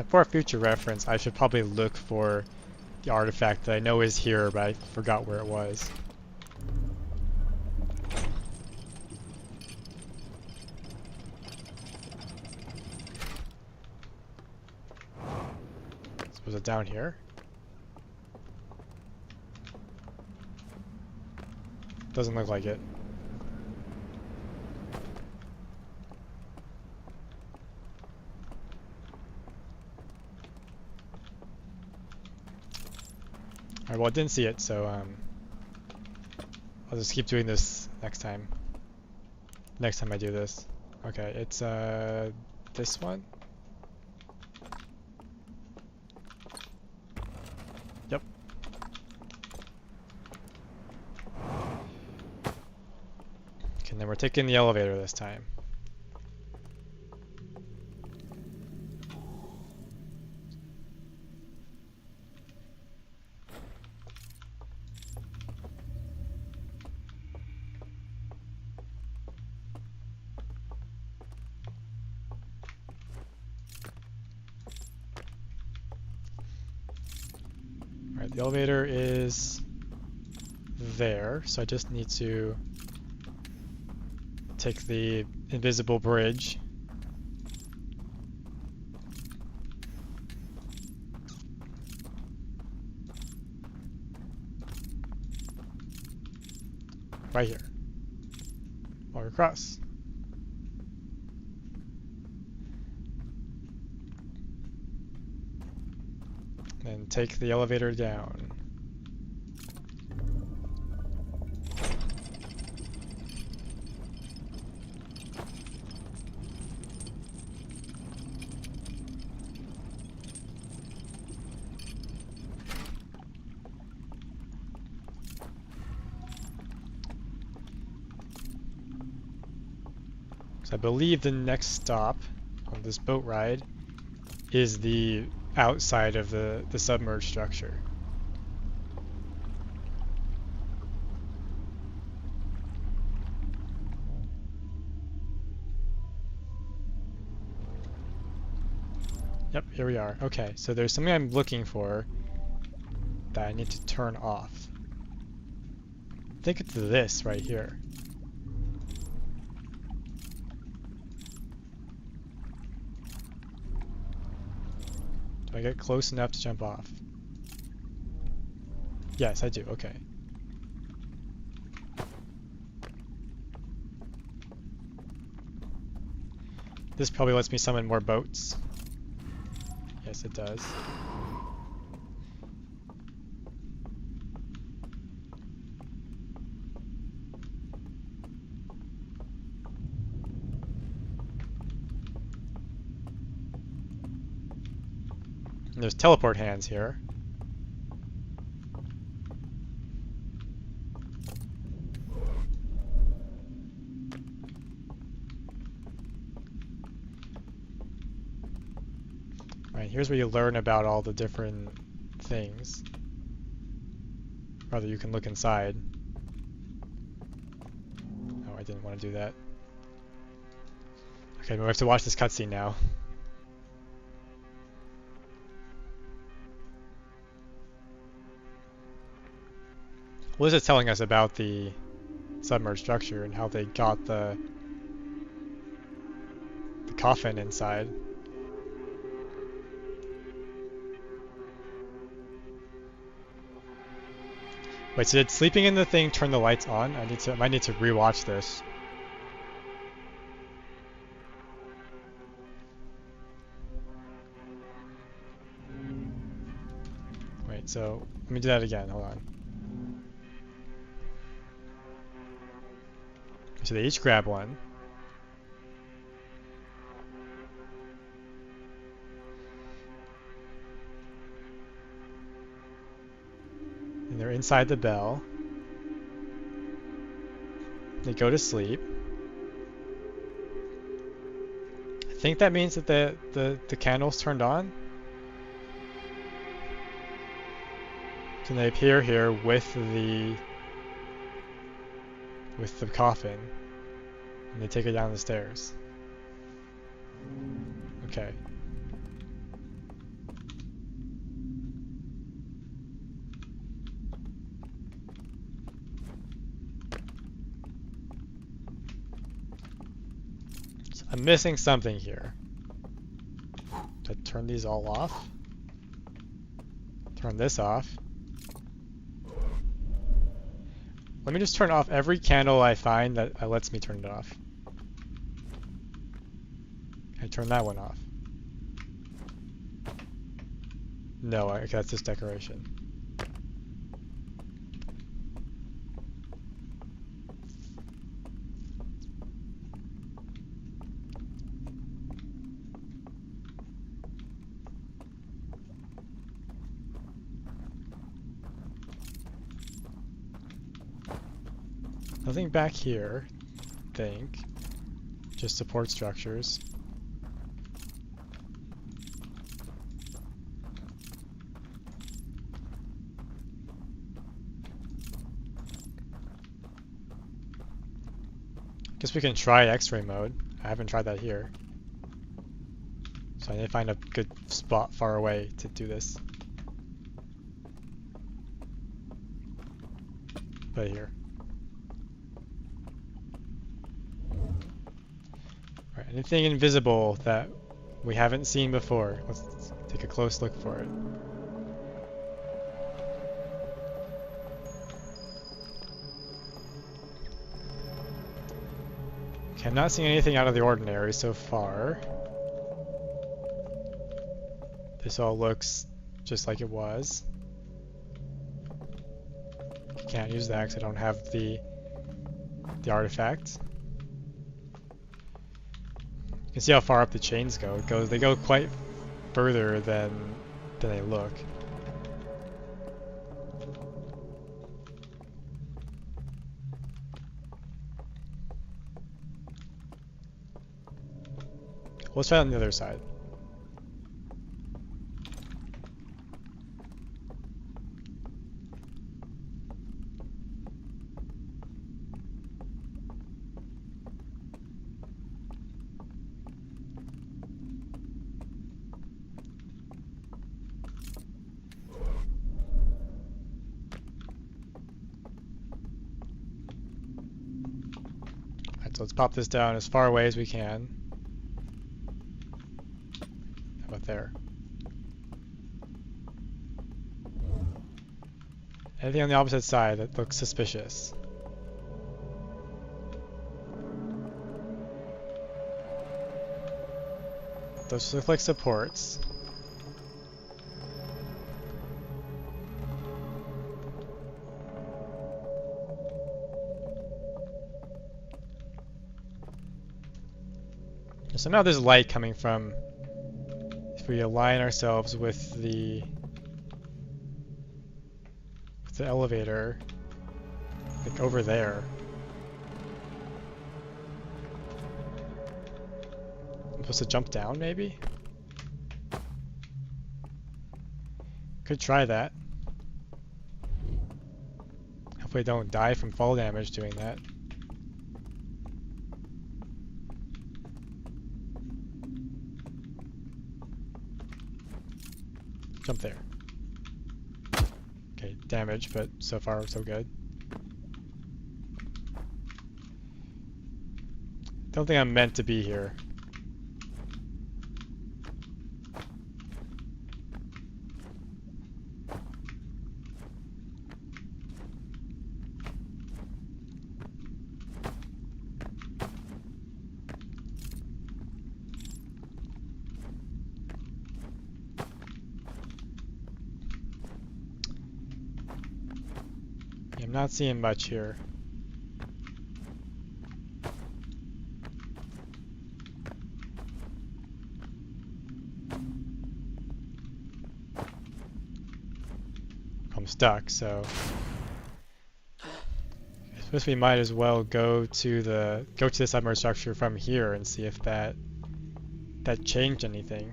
For future reference, I should probably look for the artifact that I know is here, but I forgot where it was. So was it down here? Doesn't look like it. Alright, well I didn't see it, so I'll just keep doing this next time. Next time I do this. Okay, it's this one? Yep. Okay, and then we're taking the elevator this time. Alright, the elevator is there, so I just need to take the invisible bridge. Right here. Walk across. Then take the elevator down. So I believe the next stop of this boat ride is the outside of the submerged structure. Yep, here we are. Okay, so there's something I'm looking for that I need to turn off. I think it's this right here. Do I get close enough to jump off? Yes, I do. Okay. This probably lets me summon more boats. Yes, it does. And there's teleport hands here. Right, here's where you learn about all the different things. Rather, you can look inside. Oh, I didn't want to do that. Okay, we have to watch this cutscene now. What is it telling us about the submerged structure and how they got the coffin inside? Wait, so did sleeping in the thing turn the lights on? I might need to rewatch this. Wait, so let me do that again. Hold on. So they each grab one. And they're inside the bell. They go to sleep. I think that means that the candle's turned on. So they appear here with the coffin, and they take it down the stairs. Okay. So I'm missing something here. To turn these all off. Turn this off. Let me just turn off every candle I find that lets me turn it off. I turn that one off. No, okay, that's just decoration. Nothing back here, I think. Just support structures. Guess we can try X-ray mode. I haven't tried that here. So I need to find a good spot far away to do this. Right here. Right, anything invisible that we haven't seen before. Let's take a close look for it. Okay, I'm not seeing anything out of the ordinary so far. This all looks just like it was. Can't use that because I don't have the artifact. You can see how far up the chains go. They go quite further than they look. Let's try on the other side. Alright, so let's pop this down as far away as we can. How about there? Anything on the opposite side that looks suspicious? Those look like supports. Somehow there's light coming from, if we align ourselves with the elevator, like over there. I'm supposed to jump down, maybe? Could try that. Hopefully I don't die from fall damage doing that. Jump there. Okay, damage, but so far so good. Don't think I'm meant to be here. I'm not seeing much here. I'm stuck, so I suppose we might as well go to the submerged structure from here and see if that changed anything.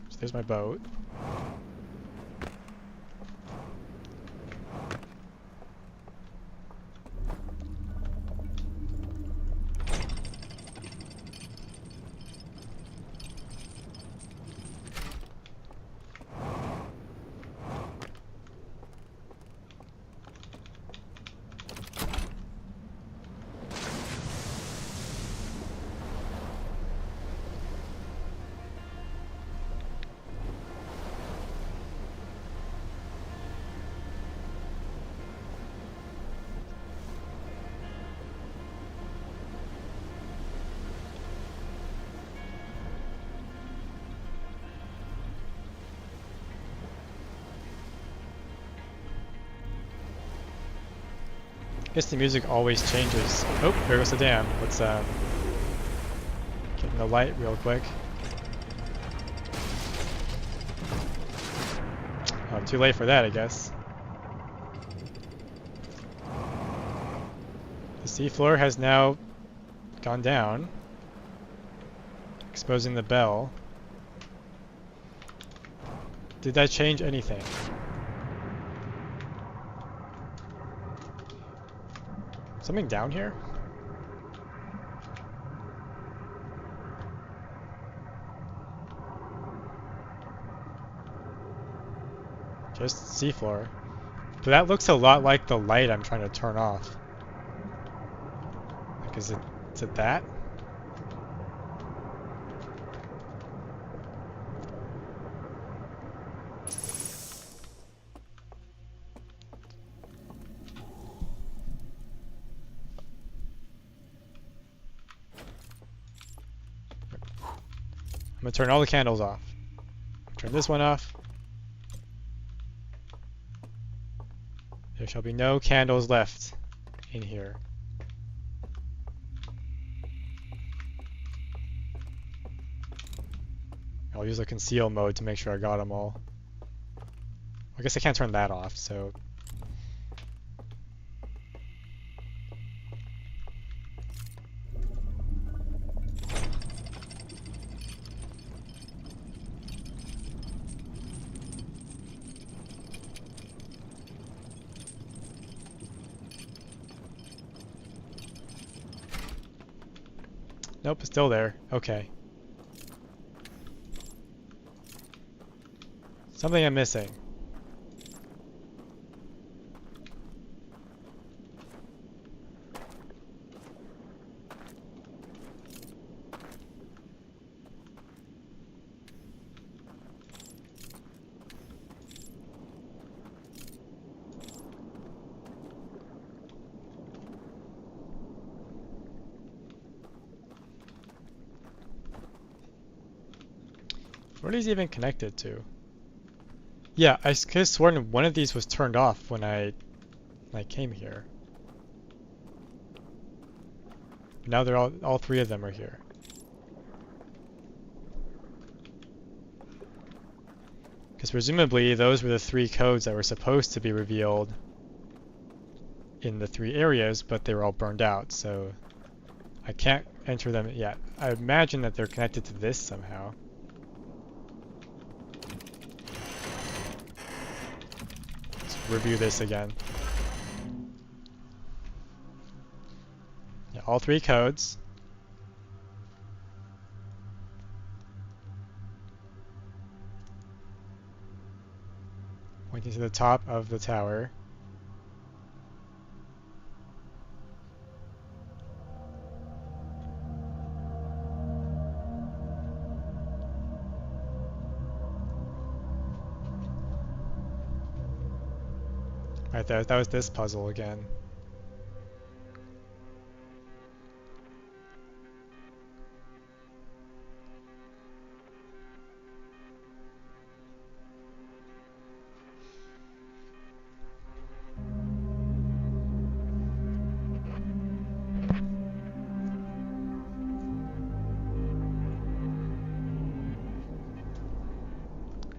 So there's my boat. Guess the music always changes. Oh, there goes the dam. Let's get in the light real quick. Oh, too late for that, I guess. The seafloor has now gone down, exposing the bell. Did that change anything? Something down here? Just seafloor. But that looks a lot like the light I'm trying to turn off. Like, is it that? I'm gonna turn all the candles off. Turn this one off. There shall be no candles left in here. I'll use a conceal mode to make sure I got them all. I guess I can't turn that off, so... Nope, it's still there. Okay. Something I'm missing. What is even connected to? Yeah, I could have sworn one of these was turned off when I came here. Now they're all three of them are here. Because presumably those were the three codes that were supposed to be revealed in the three areas, but they were all burned out, so I can't enter them yet. I imagine that they're connected to this somehow. Review this again. Yeah, all three codes. Pointing to the top of the tower. Right there, that was this puzzle again.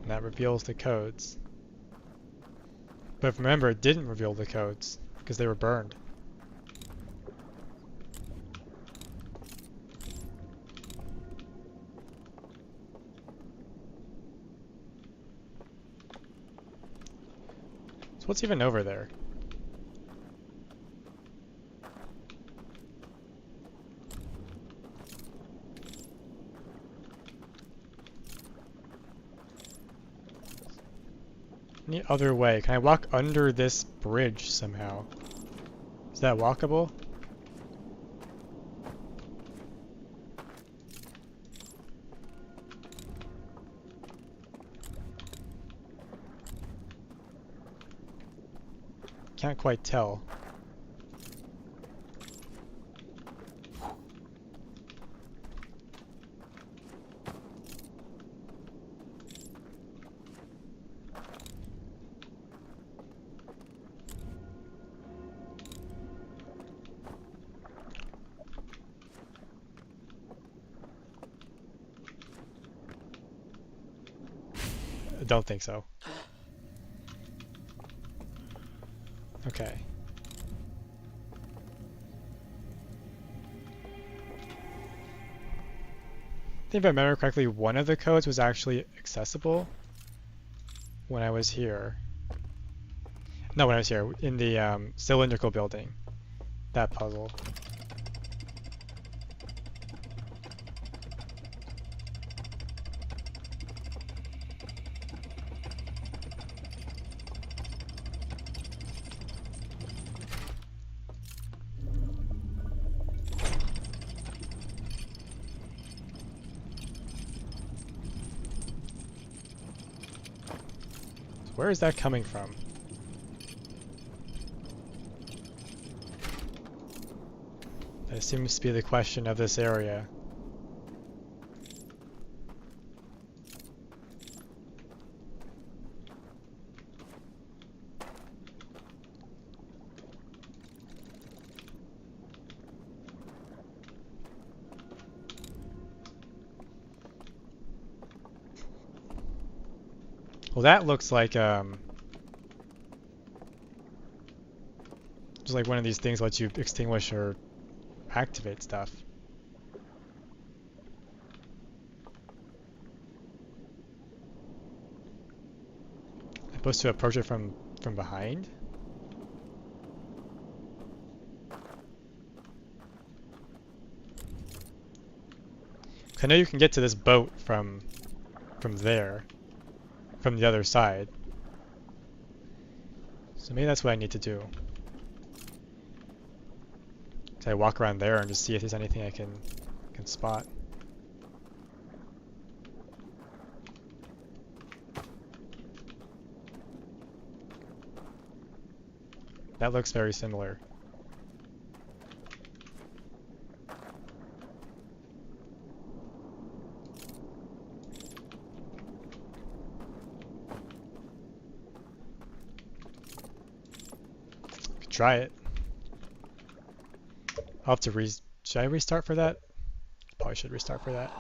And that reveals the codes. But remember, it didn't reveal the codes, because they were burned. So what's even over there? Any other way? Can I walk under this bridge somehow? Is that walkable? Can't quite tell. don't think so. Okay. I think if I remember correctly, one of the codes was actually accessible when I was here. No, when I was here, in the cylindrical building. That puzzle. Where is that coming from? That seems to be the question of this area. Well, that looks like just like one of these things lets you extinguish or activate stuff. I'm supposed to approach it from behind? I know you can get to this boat from there, from the other side. So maybe that's what I need to do. So I walk around there and just see if there's anything I can spot. That looks very similar. Could try it. I'll have to should I restart for that? Probably should restart for that.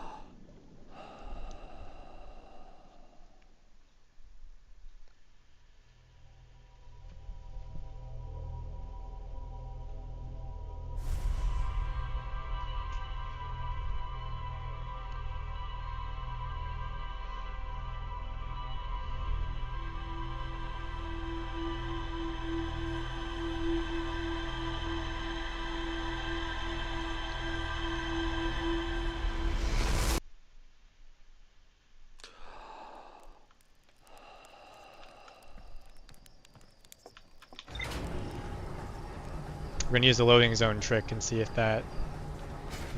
We're gonna use the loading zone trick and see if what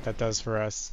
that does for us.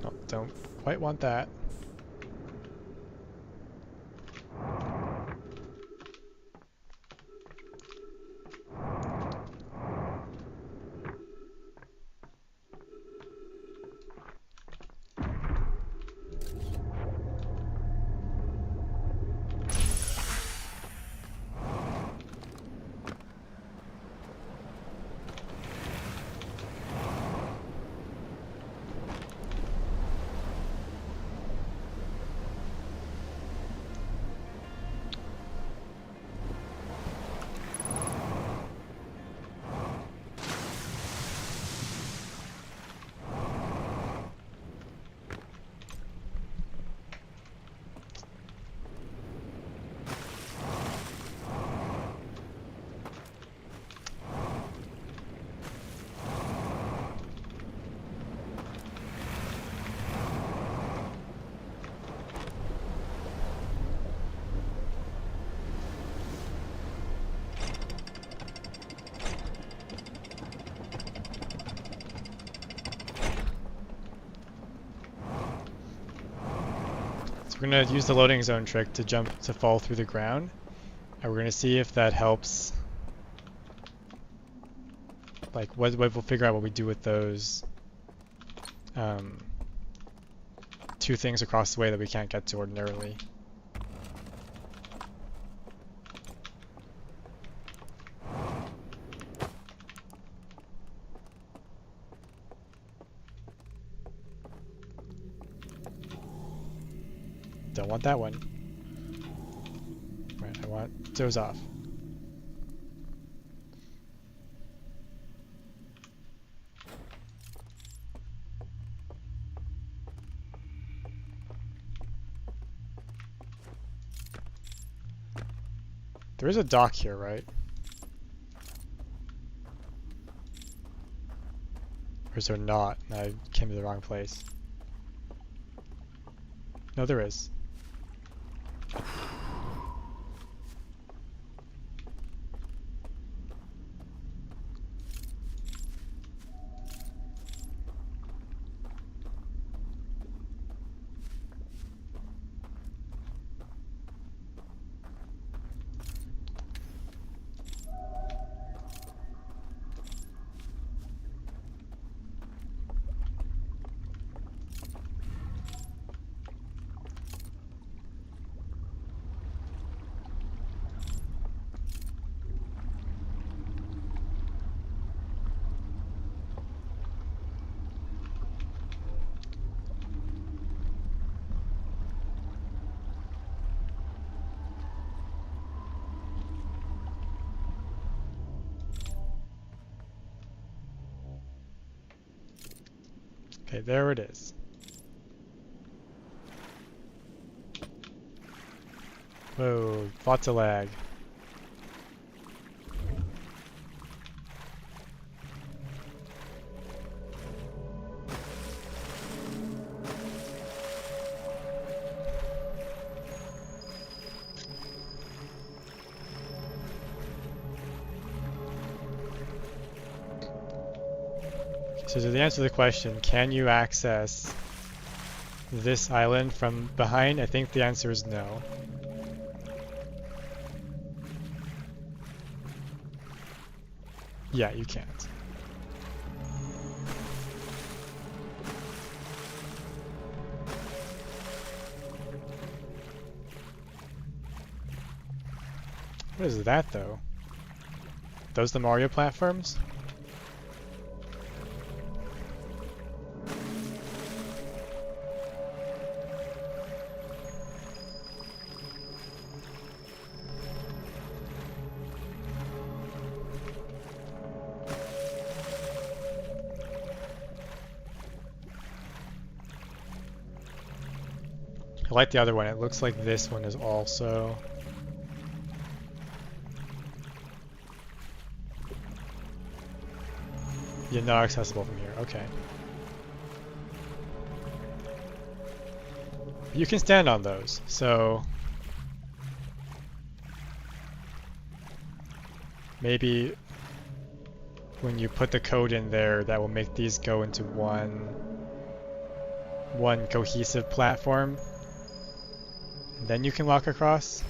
Oh, don't quite want that. So we're gonna use the loading zone trick to fall through the ground, and we're gonna see if that helps. Like what we'll figure out what we do with those two things across the way that we can't get to ordinarily. Don't want that one. Right, I want those off. There is a dock here, right? Or is there not? I came to the wrong place. No, there is. Okay, there it is. Whoa, lots of lag. So to answer the question, can you access this island from behind? I think the answer is no. Yeah, you can't. What is that though? Those the Mario platforms? I like the other one. It looks like this one is also... Yeah, not accessible from here. Okay. You can stand on those, so... Maybe when you put the code in there, that will make these go into one cohesive platform. Then you can walk across.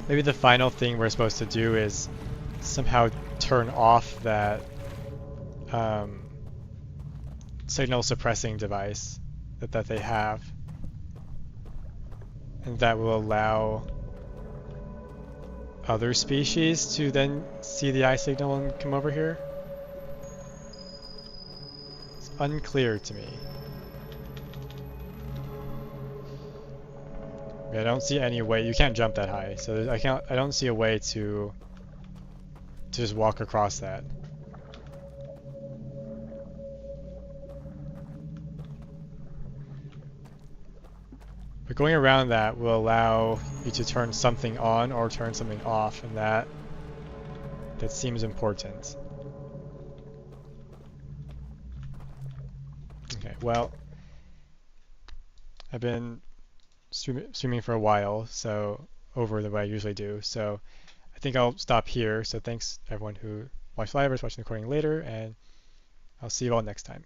Maybe the final thing we're supposed to do is somehow turn off that signal suppressing device that they have, and that will allow other species to then see the eye signal and come over here. It's unclear to me. I don't see any way. You can't jump that high, so I don't see a way to just walk across that. But going around that will allow you to turn something on or turn something off, and that seems important. Okay, well, I've been streaming for a while, so over the way I usually do. So I think I'll stop here. So thanks everyone who watched live or is watching the recording later, and I'll see you all next time.